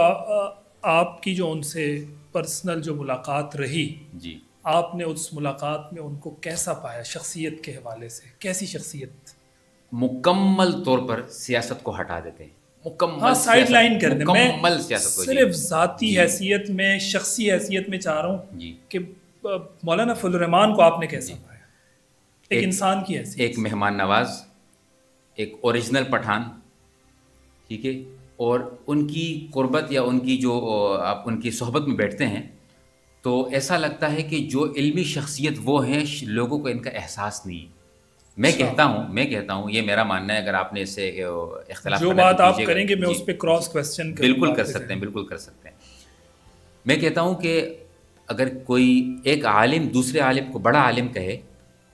آپ کی جو ان سے پرسنل جو ملاقات رہی، جی آپ نے اس ملاقات میں ان کو کیسا پایا شخصیت کے حوالے سے؟ کیسی شخصیت؟ مکمل طور پر سیاست کو ہٹا دیتے ہیں، مکمل سائڈ لائن کر دیں. مکمل سیاست کو صرف ذاتی حیثیت میں، شخصی حیثیت میں چاہ رہا ہوں جی کہ مولانا فضل الرحمان کو آپ نے کیسا پایا ایک انسان کی حیثیت؟ ایک مہمان نواز، ایک اوریجنل پٹھان، ٹھیک ہے. اور ان کی قربت یا ان کی جو آپ ان کی صحبت میں بیٹھتے ہیں تو ایسا لگتا ہے کہ جو علمی شخصیت وہ ہیں لوگوں کو ان کا احساس نہیں. میں کہتا ہوں یہ میرا ماننا ہے. اگر آپ نے اس سے اختلاف جو بات آپ کریں گے میں اس پہ کراس کوسچن بالکل کر سکتے ہیں، بالکل کر سکتے ہیں. میں کہتا ہوں کہ اگر کوئی ایک عالم دوسرے عالم کو بڑا عالم کہے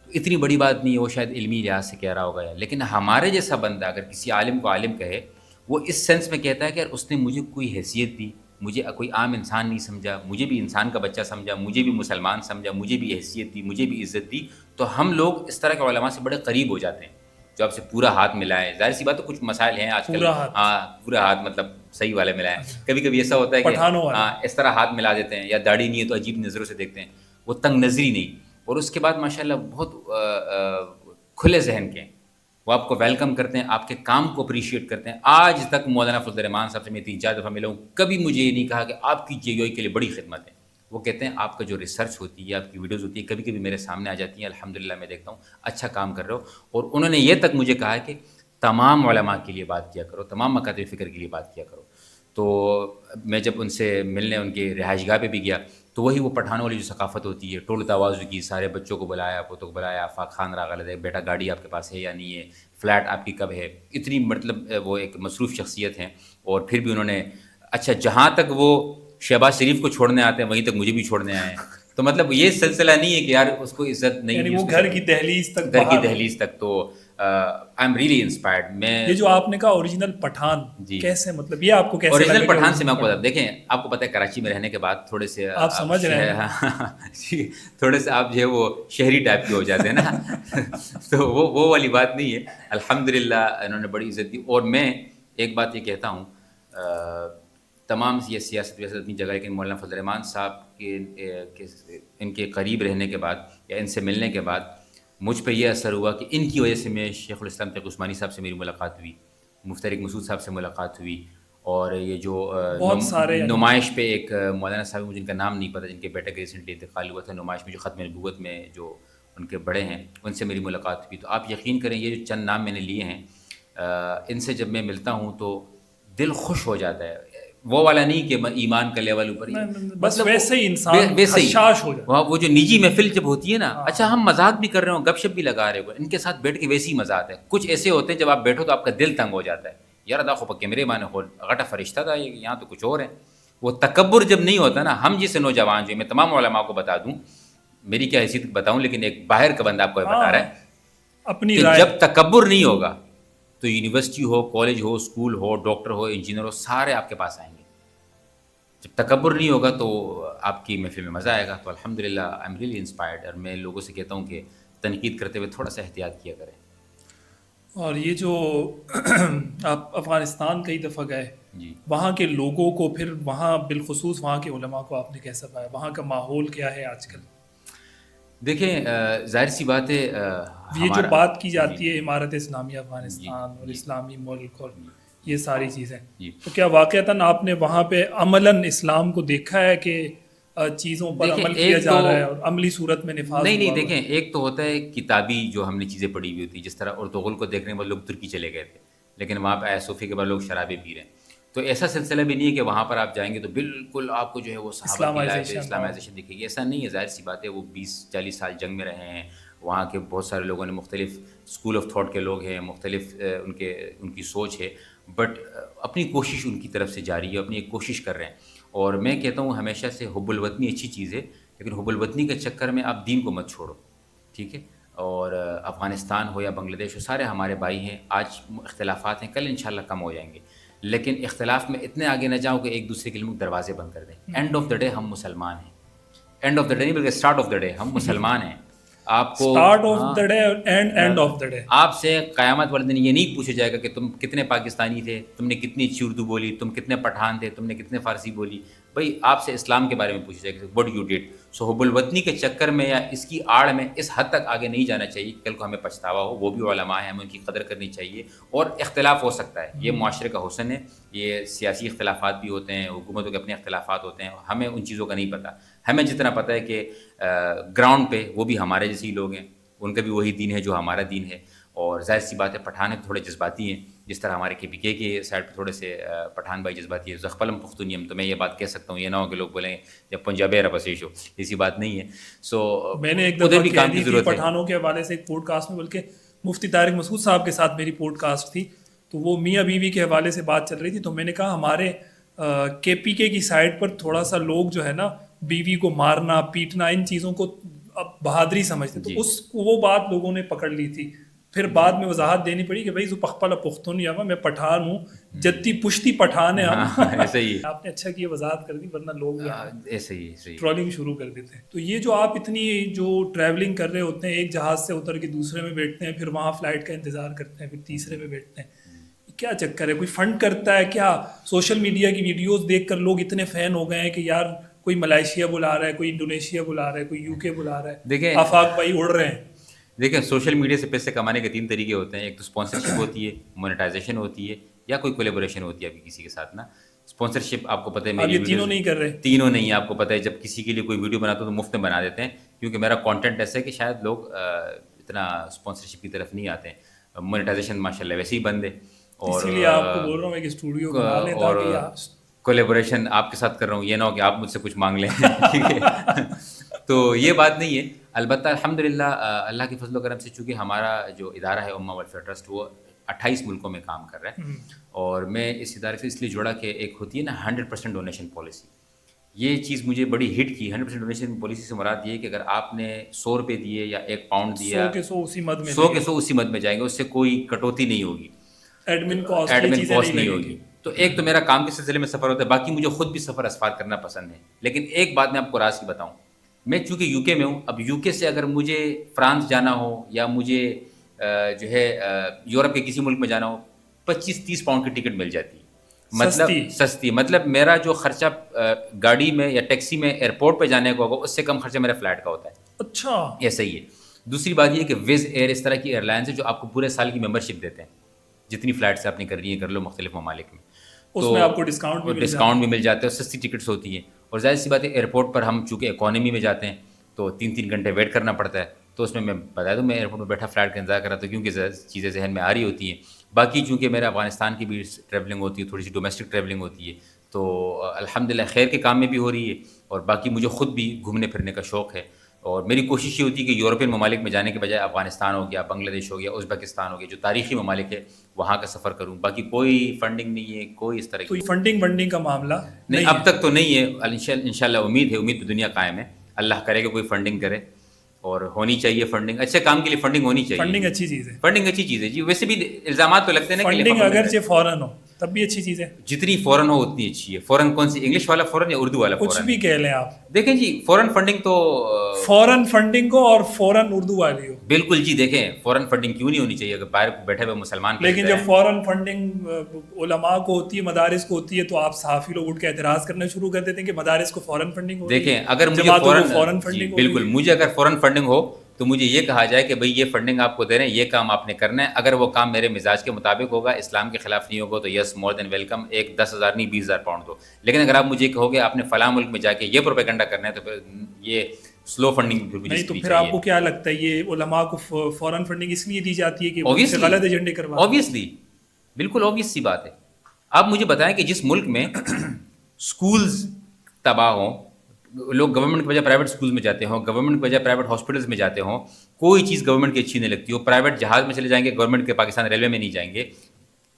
تو اتنی بڑی بات نہیں ہے، وہ شاید علمی لحاظ سے کہہ رہا ہوگا. لیکن ہمارے جیسا بندہ اگر کسی عالم کو عالم کہے، وہ اس سینس میں کہتا ہے کہ اس نے مجھے کوئی حیثیت دی، مجھے کوئی عام انسان نہیں سمجھا، مجھے بھی انسان کا بچہ سمجھا، مجھے بھی مسلمان سمجھا، مجھے بھی حیثیت دی، مجھے بھی عزت دی. تو ہم لوگ اس طرح کے علماء سے بڑے قریب ہو جاتے ہیں جو آپ سے پورا ہاتھ ملائیں. ظاہر سی بات ہے کچھ مسائل ہیں آج کل، پورا ہاتھ مطلب صحیح والے ملائیں. کبھی کبھی ایسا ہوتا ہے کہ اس طرح ہاتھ ملا دیتے ہیں، یا داڑھی نہیں ہے تو عجیب نظروں سے دیکھتے ہیں. وہ تنگ نظری نہیں. اور اس کے بعد ماشاءاللہ بہت کھلے ذہن کے ہیں، وہ آپ کو ویلکم کرتے ہیں، آپ کے کام کو اپریشیٹ کرتے ہیں. آج تک مولانا فضل الرحمان صاحب سے میں 3-4 دفعہ ملا ہوں، کبھی مجھے یہ نہیں کہا کہ آپ کی جے یو آئی کے لیے بڑی خدمت ہے. وہ کہتے ہیں آپ کا جو ریسرچ ہوتی ہے، آپ کی ویڈیوز ہوتی ہے، کبھی کبھی میرے سامنے آ جاتی ہیں، الحمدللہ میں دیکھتا ہوں اچھا کام کر رہے ہو. اور انہوں نے یہ تک مجھے کہا کہ تمام علماء کے لیے بات کیا کرو، تمام مکاتب فکر کے لیے بات کیا کرو. تو میں جب ان سے ملنے ان کے رہائش گاہ پہ بھی گیا تو وہی وہ پٹھانوں والی جو ثقافت ہوتی ہے، ٹول تواضع کی، سارے بچوں کو بلایا، پوتوں کو بلایا، آفاق خان راغلد ہے، بیٹا گاڑی آپ کے پاس ہے یا نہیں ہے، فلیٹ آپ کی کب ہے، اتنی مطلب وہ ایک مصروف شخصیت ہیں. اور پھر بھی انہوں نے اچھا جہاں تک وہ شہباز شریف کو چھوڑنے آتے ہیں وہیں تک مجھے بھی چھوڑنے آئے ہیں. تو مطلب یہ سلسلہ نہیں ہے کہ یار اس کو عزت نہیں یعنی دی، وہ اس کو گھر کی دہلیز تک گھر کی باہر. دہلیز تک. تو آئی ایم ریئلی انسپائرڈ. میں یہ جو آپ نے کہا اوریجنل پٹھان، جی کیسے مطلب یہ آپ کو کیسے اوریجنل لگا کہ پٹھان سے میں اوریجنل آپ کو پٹھان؟ دیکھیں، آپ کو پتہ ہے کراچی میں رہنے کے بعد تھوڑے سے آپ سمجھ رہے ہیں جی تھوڑے سے آپ جو ہے وہ شہری ٹائپ کے ہو جاتے ہیں نا. تو وہ والی بات نہیں ہے. الحمدللہ انہوں نے بڑی عزت دی. اور میں ایک بات یہ کہتا ہوں، تمام یہ سیاست ویاست اپنی جگہ، لیکن مولانا فضل الرحمان صاحب کے ان کے قریب رہنے کے بعد یا ان سے ملنے کے بعد مجھ پہ یہ اثر ہوا کہ ان کی وجہ سے میں شیخ الاسلام تقی عثمانی صاحب سے میری ملاقات ہوئی، مفتی طارق مسعود صاحب سے ملاقات ہوئی. اور یہ جو بہت سارے نمائش پہ ایک مولانا صاحب مجھے ان کا نام نہیں پتہ، جن کے بیٹے کا ریسنٹلی انتقال ہوا تھا، نمائش میں جو ختم نبوت میں جو ان کے بڑے ہیں، ان سے میری ملاقات ہوئی. تو آپ یقین کریں یہ جو چند نام میں نے لیے ہیں، ان سے جب میں ملتا ہوں تو دل خوش ہو جاتا ہے. وہ والا نہیں کہ ایمان کا لیول اوپر، بس ویسے ہی انسان خشاش ہو جاتا ہے. وہ جو نجی محفل جب ہوتی ہے نا، اچھا ہم مذاق بھی کر رہے ہوں، گپ شپ بھی لگا رہے ہو، ان کے ساتھ بیٹھ کے ویسی مزہ آتا ہے. کچھ ایسے ہوتے ہیں جب آپ بیٹھو تو آپ کا دل تنگ ہو جاتا ہے، یار ادا خو پکے میرے مانے ہو غٹا فرشتہ تھا، یہاں تو کچھ اور ہے. وہ تکبر جب نہیں ہوتا نا، ہم جیسے نوجوان جو میں تمام علماء کو بتا دوں، میری کیا حیثیت بتاؤں، لیکن ایک باہر کا بندہ آپ کو بتا رہا ہے اپنی کہ رائے. جب تکبر نہیں ہوگا تو یونیورسٹی ہو، کالج ہو، اسکول ہو، ڈاکٹر ہو، انجینئر ہو، سارے آپ کے پاس آئیں گے. جب تکبر نہیں ہوگا تو آپ کی محفل میں مزہ آئے گا. تو الحمدللہ آئی ایم ریئلی انسپائرڈ. اور میں لوگوں سے کہتا ہوں کہ تنقید کرتے ہوئے تھوڑا سا احتیاط کیا کریں. اور یہ جو آپ افغانستان کئی دفعہ گئے، جی وہاں کے لوگوں کو، پھر وہاں بالخصوص وہاں کے علماء کو آپ نے کیسا پایا؟ وہاں کا ماحول کیا ہے آج کل؟ دیکھیں ظاہر سی بات ہے یہ جو بات کی جی جاتی ہے امارت اسلامیہ جی افغانستان اور جی اسلامی ملک اور جی یہ ساری چیزیں، جی تو کیا واقعتاً آپ نے وہاں پہ عملاً اسلام کو دیکھا ہے کہ چیزوں پر دیکھیں عمل کیا ایک جا تو رہا ہے اور عملی صورت میں نفاذ نہیں ہوا ہوا ہے؟ دیکھیں ایک تو ہوتا ہے کتابی جو ہم نے چیزیں پڑھی ہوئی ہوتی ہیں، جس طرح ارطغرل کو دیکھنے میں لوگ ترکی چلے گئے تھے، لیکن وہاں پہ آیا صوفی کے بعد لوگ شرابیں پی رہے ہیں. تو ایسا سلسلہ بھی نہیں ہے کہ وہاں پر آپ جائیں گے تو بالکل آپ کو جو ہے وہ صحابہ کی لائف ہے، اسلامائزیشن دکھے گی. ایسا نہیں ہے. ظاہر سی بات ہے وہ 20-40 سال جنگ میں رہے ہیں، وہاں کے بہت سارے لوگوں نے مختلف اسکول آف تھاٹ کے لوگ ہیں، مختلف ان کی سوچ ہے، بٹ اپنی کوشش ان کی طرف سے جاری ہے، اپنی ایک کوشش کر رہے ہیں. اور میں کہتا ہوں ہمیشہ سے حب الوطنی اچھی چیز ہے، لیکن حب الوطنی کے چکر میں آپ دین کو مت چھوڑو، ٹھیک ہے. اور افغانستان ہو یا بنگلہ دیش ہو، سارے ہمارے بھائی ہیں. آج اختلافات ہیں، کل انشاءاللہ کم ہو جائیں گے، لیکن اختلاف میں اتنے آگے نہ جاؤ کہ ایک دوسرے کے لیے دروازے بند کر دیں. اینڈ آف دا ڈے ہم مسلمان ہیں، اینڈ آف دا ڈے نہیں بلکہ اسٹارٹ آف دا ڈے ہم مسلمان ہیں. آپ کو start of the day and and of the day آپ سے قیامت والے دن یہ نہیں پوچھا جائے گا کہ تم کتنے پاکستانی تھے، تم نے کتنی اچھی اردو بولی، تم کتنے پٹھان تھے، تم نے کتنے فارسی بولی. بھائی آپ سے اسلام کے بارے میں پوچھا جائے گا واٹ یو ڈیڈ. سو حب الوطنی کے چکر میں یا اس کی آڑ میں اس حد تک آگے نہیں جانا چاہیے کہ کل کو ہمیں پچھتاوا ہو. وہ بھی علماء ہیں، ہمیں ان کی قدر کرنی چاہیے. اور اختلاف ہو سکتا ہے، یہ معاشرے کا حسن ہے. یہ سیاسی اختلافات بھی ہوتے ہیں، حکومتوں کے اپنے اختلافات ہوتے ہیں، ہمیں ان چیزوں کا نہیں پتہ. ہمیں جتنا پتہ ہے کہ گراؤنڈ پہ وہ بھی ہمارے جیسے ہی لوگ ہیں، ان کا بھی وہی دین ہے جو ہمارا دین ہے. اور ظاہر سی بات ہے پٹھان تھوڑے جذباتی ہیں، جس طرح ہمارے KPK کے سائڈ پہ تھوڑے سے پٹھان بھائی جذباتی ہے. زخپلم پختونیم تو میں یہ بات کہہ سکتا ہوں، یہ نہ ہو کہ لوگ بولیں جب پنجابی رپسیش ہو، ایسی بات نہیں ہے. سو میں نے ایک ادھر دفعہ بھی کہہ کام کی دی تھی ضرورت ہے. پٹھانوں کے حوالے سے ایک پوڈ کاسٹ میں، بلکہ مفتی طارق مسعود صاحب کے ساتھ میری پوڈ کاسٹ تھی، تو وہ میاں بیوی کے حوالے سے بات چل رہی تھی. تو میں نے کہا ہمارے KPK کی سائڈ پر تھوڑا سا لوگ جو ہے نا بیوی کو مارنا پیٹنا ان چیزوں کو اب بہادری سمجھتے، تو اس وہ بات لوگوں نے پکڑ لی تھی. پھر بعد میں وضاحت دینی پڑی کہ بھائی زو پخپلا پختون یا میں پٹھان ہوں، جتی پشتی پٹھان ہے ہم. ایسے ہی آپ نے اچھا کیا وضاحت کر دی، ورنہ لوگ ایسے ہی ٹرولنگ شروع کر دیتے ہیں. تو یہ جو آپ اتنی جو ٹریولنگ کر رہے ہوتے ہیں، ایک جہاز سے اتر کے دوسرے میں بیٹھتے ہیں، پھر وہاں فلائٹ کا انتظار کرتے ہیں، پھر تیسرے میں بیٹھتے ہیں، کیا چکر ہے؟ کوئی فنڈ کرتا ہے کیا؟ سوشل میڈیا کی ویڈیوز دیکھ کر لوگ اتنے فین ہو گئے ہیں کہ یار کوئی ملائیشیا بلا رہا ہے، کوئی انڈونیشیا بلا رہا ہے، کوئی UK بلا رہا ہے. دیکھیں آفاق بھائی اڑ رہے ہیں. دیکھیں سوشل میڈیا سے پیسے کمانے کے 3 طریقے ہوتے ہیں. ایک تو اسپانسرشپ ہوتی ہے، مونیٹائزیشن ہوتی ہے، یا کوئی کولیبوریشن ہوتی ہے آپ کی کسی کے ساتھ نا. اسپانسرشپ آپ کو پتہ ہے میری یہ تینوں نہیں کر رہے. تینوں نہیں ہے. آپ کو پتہ ہے جب کسی کے لیے کوئی ویڈیو بناتا ہوں تو مفت میں بنا دیتے ہیں، کیونکہ میرا کانٹینٹ ایسا ہے کہ شاید لوگ اتنا اسپانسرشپ کی طرف نہیں آتے ہیں. مونیٹائزیشن ماشاءاللہ ویسے ہی بند ہے، اور اسی لیے آپ کو بول رہا ہوں ایک اسٹوڈیو بنا لیں اور تاکہ کولیبوریشن آپ کے ساتھ کر رہا ہوں، یہ نہ ہو کہ آپ مجھ سے کچھ مانگ لیں ٹھیک ہے تو یہ بات نہیں ہے. البتہ الحمدللہ اللہ کے فضل و کرم سے چونکہ ہمارا جو ادارہ ہے امہ ویلفیئر ٹرسٹ وہ 28 ملکوں میں کام کر رہا ہے، اور میں اس ادارے سے اس لیے جڑا کہ ایک ہوتی ہے نا 100% ڈونیشن پالیسی. یہ چیز مجھے بڑی ہٹ کی. 100% ڈونیشن پالیسی سے مراد یہ ہے کہ اگر آپ نے 100 روپے دیے یا 1 پاؤنڈ دیا، 100 کے 100 اسی مد میں 100 کے 100 اسی مد میں جائیں گے، اس سے کوئی کٹوتی نہیں ہوگی، ایڈمن کاسٹ یہ ایڈمن چیزیں کاسٹ نہیں لگیں ہوگی. گی. تو ایک تو میرا کام کے سلسلے میں سفر ہوتا ہے، باقی مجھے خود بھی سفر اسفار کرنا پسند ہے. لیکن ایک بات میں آپ کو راز کی بتاؤں، میں چونکہ یو کے میں ہوں، اب یو کے سے اگر مجھے فرانس جانا ہو یا مجھے جو ہے یورپ کے کسی ملک میں جانا ہو، 25-30 پاؤنڈ کی ٹکٹ مل جاتی ہے. مطلب سستی، مطلب میرا جو خرچہ گاڑی میں یا ٹیکسی میں ایئرپورٹ پہ جانے کا ہوگا اس سے کم خرچہ میرا فلائٹ کا ہوتا ہے. اچھا ایسا ہی ہے. دوسری بات یہ کہ ویز ایئر اس طرح کی ایئر لائنس ہے جو آپ کو پورے سال کی ممبرشپ دیتے ہیں، جتنی فلائٹ سے آپ نے کرنی ہے کر لو مختلف ممالک میں، اس میں آپ کو ڈسکاؤنٹ بھی مل جاتا ہے، سستی ٹکٹس ہوتی ہیں. اور ظاہر سی بات ہے ایئرپورٹ پر ہم چونکہ اکانومی میں جاتے ہیں تو 3 گھنٹے ویٹ کرنا پڑتا ہے. تو اس میں بتا دوں میں ایئرپورٹ میں بیٹھا فلائٹ کا انتظار کر رہا تھا کیونکہ چیزیں ذہن میں آ رہی ہوتی ہیں. باقی چونکہ میرا افغانستان کی بھی ٹریولنگ ہوتی ہے، تھوڑی سی ڈومیسٹک ٹریولنگ ہوتی ہے، تو الحمدللہ خیر کے کام میں بھی ہو رہی ہے. اور باقی مجھے خود بھی گھومنے پھرنے کا شوق ہے، اور میری کوشش یہ ہوتی ہے کہ یورپین ممالک میں جانے کے بجائے افغانستان ہو گیا، بنگلہ دیش ہو گیا، ازبکستان ہو گیا، جو تاریخی ممالک ہے وہاں کا سفر کروں. باقی کوئی فنڈنگ نہیں ہے، کوئی اس طرح تو کی فنڈنگ کا معاملہ نہیں اب تک تو نہیں ہے. انشاءاللہ امید ہے، امید پہ دنیا قائم ہے. اللہ کرے کہ کوئی فنڈنگ کرے، اور ہونی چاہیے فنڈنگ. اچھے کام کے لیے فنڈنگ ہونی چاہیے. فنڈنگ اچھی چیز ہے، فنڈنگ اچھی چیز ہے جی. ویسے بھی الزامات تو لگتے ہیں نا کہ فنڈنگ اگرچہ فوراً ہو تب بھی اچھی چیز ہے. جتنی فوراً ہو اتنی اچھی ہے. فوراً کون سی، انگلش والا فوراً یا اردو والا کچھ فوراً؟ بھی کہہ لیں آپ. دیکھیں جی فوراً فنڈنگ تو فوراً فنڈنگ ہو اور فوراً اردو والی ہو. بالکل جی. دیکھیں فوراً فنڈنگ کیوں نہیں ہونی چاہیے اگر باہر بیٹھے ہوئے مسلمان. لیکن جب فوراً فنڈنگ علماء کو ہوتی ہے، مدارس کو ہوتی ہے، تو آپ صحافی لوگ اٹھ کے اعتراض کرنا شروع کر دیتے ہیں کہ مدارس کو فوراً فنڈنگ ہو رہی ہے. دیکھیں اگر مجھے فوراً فنڈنگ ہو رہی ہے. بالکل مجھے اگر فوراً فنڈنگ ہو تو مجھے یہ کہا جائے کہ بھئی یہ فنڈنگ آپ کو دے رہے ہیں، یہ کام آپ نے کرنا ہے. اگر وہ کام میرے مزاج کے مطابق ہوگا، اسلام کے خلاف نہیں ہوگا، تو یس مور دین ویلکم. ایک 10,000 نہیں 20,000 پاؤنڈ دو. لیکن اگر آپ مجھے کہو گے آپ نے فلاں ملک میں جا کے یہ پروپیگنڈا کرنا ہے، تو پھر یہ سلو فنڈنگ نہیں. تو پھر آپ کو کیا لگتا ہے یہ علماء کو فوراً فنڈنگ اس لیے دی جاتی ہے کہ وہ غلط ایجنڈے کروا؟ اوبیسلی بالکل اوبیس سی بات ہے. آپ مجھے بتائیں کہ جس ملک میں سکولز تباہ ہوں، لوگ گورنمنٹ کے بجائے پرائیویٹ اسکولز میں جاتے ہوں، گورنمنٹ کے بجائے پرائیویٹ ہاسپٹلز میں جاتے ہوں، کوئی چیز گورنمنٹ کی اچھی نہیں لگتی ہو، پرائیویٹ جہاز میں چلے جائیں گے، گورنمنٹ کے پاکستان ریلوے میں نہیں جائیں گے،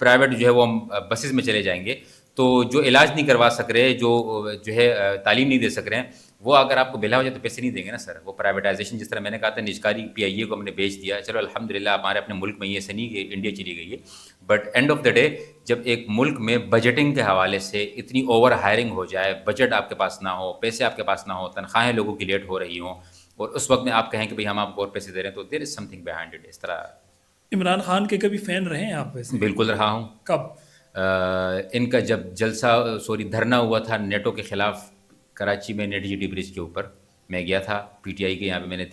پرائیویٹ جو ہے وہ بسز میں چلے جائیں گے، تو جو علاج نہیں کروا سک رہے، جو ہے تعلیم نہیں دے سک رہے ہیں، وہ اگر آپ کو بلا ہو جائے تو پیسے نہیں دیں گے نا سر. وہ پرائیویٹائزیشن جس طرح میں نے کہا تھا نجکاری PIA کو ہم نے بیچ دیا. چلو الحمدللہ ہمارے اپنے ملک میں یہ ایسا نہیں کہ انڈیا چلی گئی ہے، but and of the day جب ایک ملک میں بجٹنگ کے حوالے سے اتنی اوور ہائرنگ ہو جائے، بجٹ آپ کے پاس نہ ہو، پیسے آپ کے پاس نہ ہو، تنخواہیں لوگوں کی لیٹ ہو رہی ہوں، اور اس وقت میں آپ کہیں کہ بھئی ہم آپ کو اور پیسے دے رہے ہیں، تو دیر از سم تھنگ بیہائنڈ اٹ. اس طرح عمران خان کے کبھی فین رہے ہیں آپ ویسے؟ بالکل رہا ہوں. کب؟ ان کا جب جلسہ دھرنا ہوا تھا نیٹو کے خلاف کراچی میں، نیٹ جی ٹی برج کے اوپر میں گیا تھا. PTI کے یہاں پہ میں نے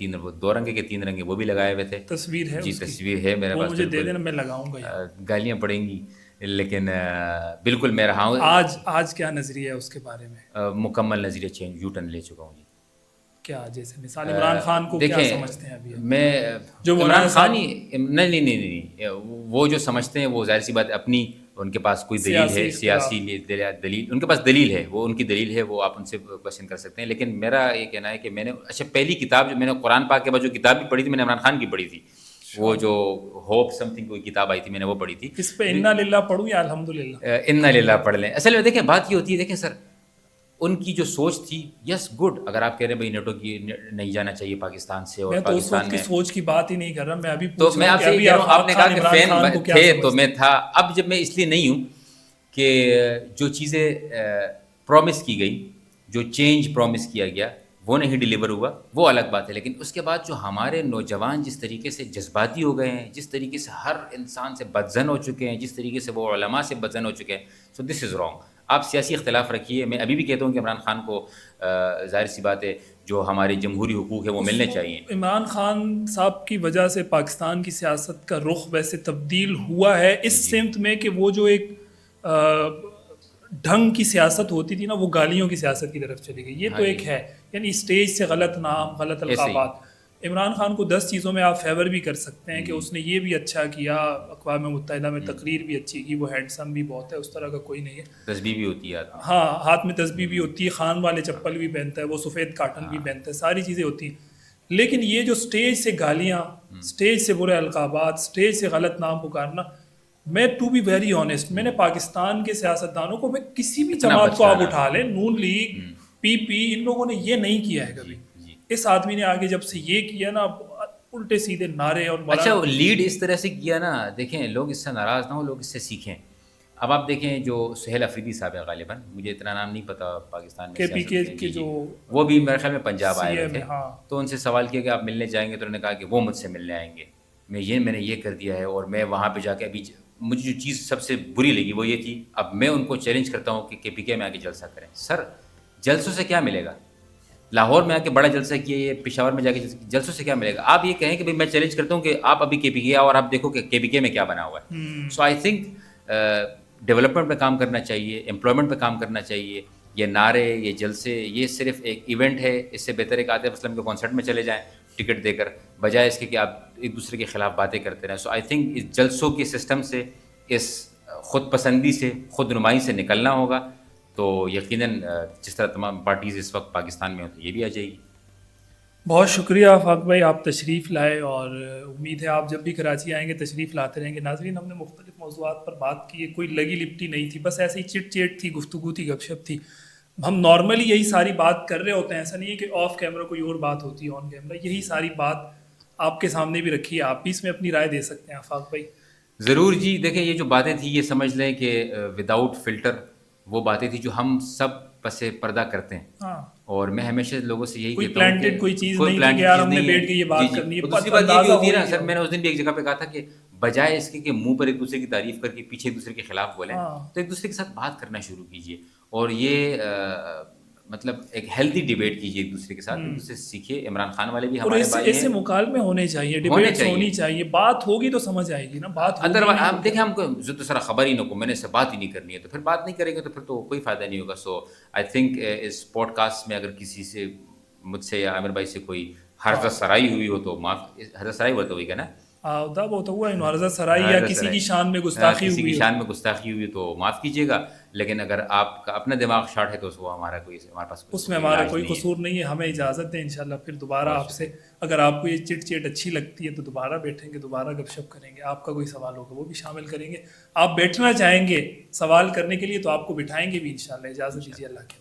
2 رنگ کے 3 رنگ وہ بھی لگائے ہوئے تھے. تصویر ہے جی تصویر ہے میرے پاس. مجھے دے دینا، میں لگاؤں گا. گالیاں پڑیں گی لیکن بالکل میں رہا ہوں. آج کیا نظریہ ہے اس کے بارے میں؟ مکمل نظریہ چینج، یو ٹرن لے چکا ہوں جی. کیا جیسے مثال عمران خان کو کیا سمجھتے ہیں ابھی؟ میں جو عمران خان ہی نہیں وہ جو سمجھتے ہیں وہ ظاہر سی بات اپنی، ان کے پاس کوئی دلیل ہے، سیاسی دلیل، ان کے پاس دلیل ہے، وہ ان کی دلیل ہے، وہ آپ ان سے کوشچن کر سکتے ہیں. لیکن میرا یہ کہنا ہے کہ میں نے پہلی کتاب جو میں نے قرآن پاک کے بعد جو کتاب بھی پڑھی تھی میں نے عمران خان کی پڑھی تھی. وہ جو ہوپ سم تھنگ کوئی کتاب آئی تھی میں نے وہ پڑھی تھی. اس پہ انا للہ پڑھوں یا الحمدللہ؟ انا للہ پڑھ لیں. اصل میں دیکھیں بات یہ ہوتی ہے، دیکھیں سر ان کی جو سوچ تھی، یس گڈ، اگر آپ کہہ رہے ہیں بھائی نیٹو کی نہیں جانا چاہیے پاکستان سے، اور پاکستان میں سوچ کی بات ہی نہیں کر رہا میں ابھی. تو میں آپ سے یہ کہہ رہا ہوں، آپ نے کہا کہ فین تھے تو میں تھا. اب جب میں اس لیے نہیں ہوں کہ جو چیزیں پرومس کی گئی، جو چینج پرومس کیا گیا وہ نہیں ڈیلیور ہوا، وہ الگ بات ہے. لیکن اس کے بعد جو ہمارے نوجوان جس طریقے سے جذباتی ہو گئے ہیں، جس طریقے سے ہر انسان سے بدظن ہو چکے ہیں، جس طریقے سے وہ علماء سے بدظن ہو چکے ہیں، سو دس از رانگ. آپ سیاسی اختلاف رکھیے، میں ابھی بھی کہتا ہوں کہ عمران خان کو ظاہر سی بات ہے جو ہمارے جمہوری حقوق ہے وہ ملنے چاہیے. عمران خان صاحب کی وجہ سے پاکستان کی سیاست کا رخ ویسے تبدیل ہوا ہے اس سمت میں کہ وہ جو ایک ڈھنگ کی سیاست ہوتی تھی نا، وہ گالیوں کی سیاست کی طرف چلی گئی. یہ تو ایک ہے، یعنی اسٹیج سے غلط نام، غلط القابات. عمران خان کو 10 چیزوں میں آپ فیور بھی کر سکتے ہیں کہ اس نے یہ بھی اچھا کیا، اقوام متحدہ میں تقریر بھی اچھی کی، وہ ہینڈسم بھی بہت ہے، اس طرح کا کوئی نہیں ہے. تسبیح بھی ہوتی ہے. ہاں ہاتھ میں تسبیح بھی ہوتی ہے، خان والے چپل بھی پہنتا ہے، وہ سفید کاٹن بھی پہنتا ہے، ساری چیزیں ہوتی ہیں. لیکن یہ جو سٹیج سے گالیاں، سٹیج سے برے القابات، سٹیج سے غلط نام پکارنا، میں ٹو بی ویری آنیسٹ، میں نے پاکستان کے سیاستدانوں کو، میں کسی بھی جماعت کو آپ اٹھا لیں، نون لیگ، پی پی، ان لوگوں نے یہ نہیں کیا ہے کبھی. اس آدمی نے آگے جب سے یہ کیا نا، الٹے سیدھے نعرے اور اچھا لیڈ اس طرح سے کیا نا، دیکھیں لوگ اس سے ناراض نہ ہو، لوگ اس سے سیکھیں. اب آپ دیکھیں جو سہیل افریدی صاحب ہیں، غالباً مجھے اتنا نام نہیں پتا پاکستان میں کے پی کے جو وہ بھی میرے خیال میں پنجاب آئے ہوئے تھے. تو ان سے سوال کیا کہ آپ ملنے جائیں گے، تو انہوں نے کہا کہ وہ مجھ سے ملنے آئیں گے، میں نے یہ کر دیا ہے، اور میں وہاں پہ جا کے ابھی مجھے جو چیز سب سے بری لگی وہ یہ تھی، اب میں ان کو چیلنج کرتا ہوں کہ پی کے میں آ کے جلسہ کریں. سر جلسوں سے کیا ملے گا؟ لاہور میں آ کے بڑا جلسہ کیا، یہ پشاور میں جا کے جلسوں سے کیا ملے گا؟ آپ یہ کہیں کہ میں چیلنج کرتا ہوں کہ آپ ابھی کے پی کے اور آپ دیکھو کہ کے پی کے میں کیا بنا ہوا ہے. سو آئی تھنک ڈیولپمنٹ پہ کام کرنا چاہیے، امپلائمنٹ پہ کام کرنا چاہیے. یہ نعرے، یہ جلسے، یہ صرف ایک ایونٹ ہے. اس سے بہتر ہے کہ عاطف اسلم کے کانسرٹ میں چلے جائیں ٹکٹ دے کر، بجائے اس کے کہ آپ ایک دوسرے کے خلاف باتیں کرتے رہیں. سو آئی تھنک اس جلسوں کے سسٹم سے، اس خود پسندی سے، خود نمائی سے نکلنا ہوگا. تو یقیناً جس طرح تمام پارٹیز اس وقت پاکستان میں ہوتی، یہ بھی آ جائے گی. بہت شکریہ آفاق بھائی، آپ تشریف لائے، اور امید ہے آپ جب بھی کراچی آئیں گے تشریف لاتے رہیں گے. ناظرین، ہم نے مختلف موضوعات پر بات کی ہے، کوئی لگی لپٹی نہیں تھی، بس ایسے ہی چٹ چیٹ تھی، گفتگو تھی، گپ شپ تھی. ہم نارملی یہی ساری بات کر رہے ہوتے ہیں، ایسا نہیں ہے کہ آف کیمرہ کوئی اور بات ہوتی ہے، آن کیمرہ یہی ساری بات آپ کے سامنے بھی رکھی ہے. آپ بھی اس میں اپنی رائے دے سکتے ہیں آفاق بھائی. ضرور جی. دیکھیں یہ جو باتیں تھیں، یہ سمجھ لیں کہ وداؤٹ فلٹر وہ باتیں تھیں جو ہم سب پس پردہ کرتے ہیں. اور میں ہمیشہ لوگوں سے یہی کہتا ہوں کہ کوئی چیز نہیں تھی کہ یار ہم نے بیٹھ کے یہ بات کرنی ہے. دوسری بات یہ بھی ہوتی ہے نا سر، میں نے اس دن بھی ایک جگہ پہ کہا تھا کہ بجائے اس کے کہ منہ پر ایک دوسرے کی تعریف کر کے پیچھے ایک دوسرے کے خلاف بولیں، تو ایک دوسرے کے ساتھ بات کرنا شروع کیجیے. اور یہ مطلب ایک ہیلتھی ڈیبیٹ کیجیے ایک دوسرے کے ساتھ، ایک دوسرے سے سیکھیے. عمران خان والے بھی ہمارے بھائی ہیں. ایسے مکالمے ہونے چاہیے، ڈیبیٹس ہونی چاہیے، بات ہوگی تو سمجھ آئے گی نا. بات ادروائز ہم دیکھیں، ہم کو جو دوسرا خبر ہی نہ کو، میں نے اس سے بات ہی نہیں کرنی ہے، تو پھر بات نہیں کریں گے تو پھر تو کوئی فائدہ نہیں ہوگا. سو آئی تھنک اس پوڈ کاسٹ میں اگر کسی سے، مجھ سے یا عامر بھائی سے کوئی حرزت سرائی ہوئی ہو تو معاف. حرزت سرائی ہوتا ہوئی کیا نا، حرزت سرائی یا کسی کی شان میں گستاخی ہوئی، کسی کی شان میں گستاخی ہوئی تو معاف کیجیے گا. لیکن اگر آپ کا اپنا دماغ شارٹ ہے تو وہ ہمارے پاس اس میں ہمارا کوئی قصور نہیں ہے. ہمیں اجازت دیں، انشاءاللہ پھر دوبارہ آپ سے، اگر آپ کو یہ چٹ چیٹ اچھی لگتی ہے تو دوبارہ بیٹھیں گے، دوبارہ گپ شپ کریں گے. آپ کا کوئی سوال ہوگا وہ بھی شامل کریں گے. آپ بیٹھنا چاہیں گے سوال کرنے کے لیے تو آپ کو بٹھائیں گے بھی انشاءاللہ. اجازت دیجیے، اللہ کے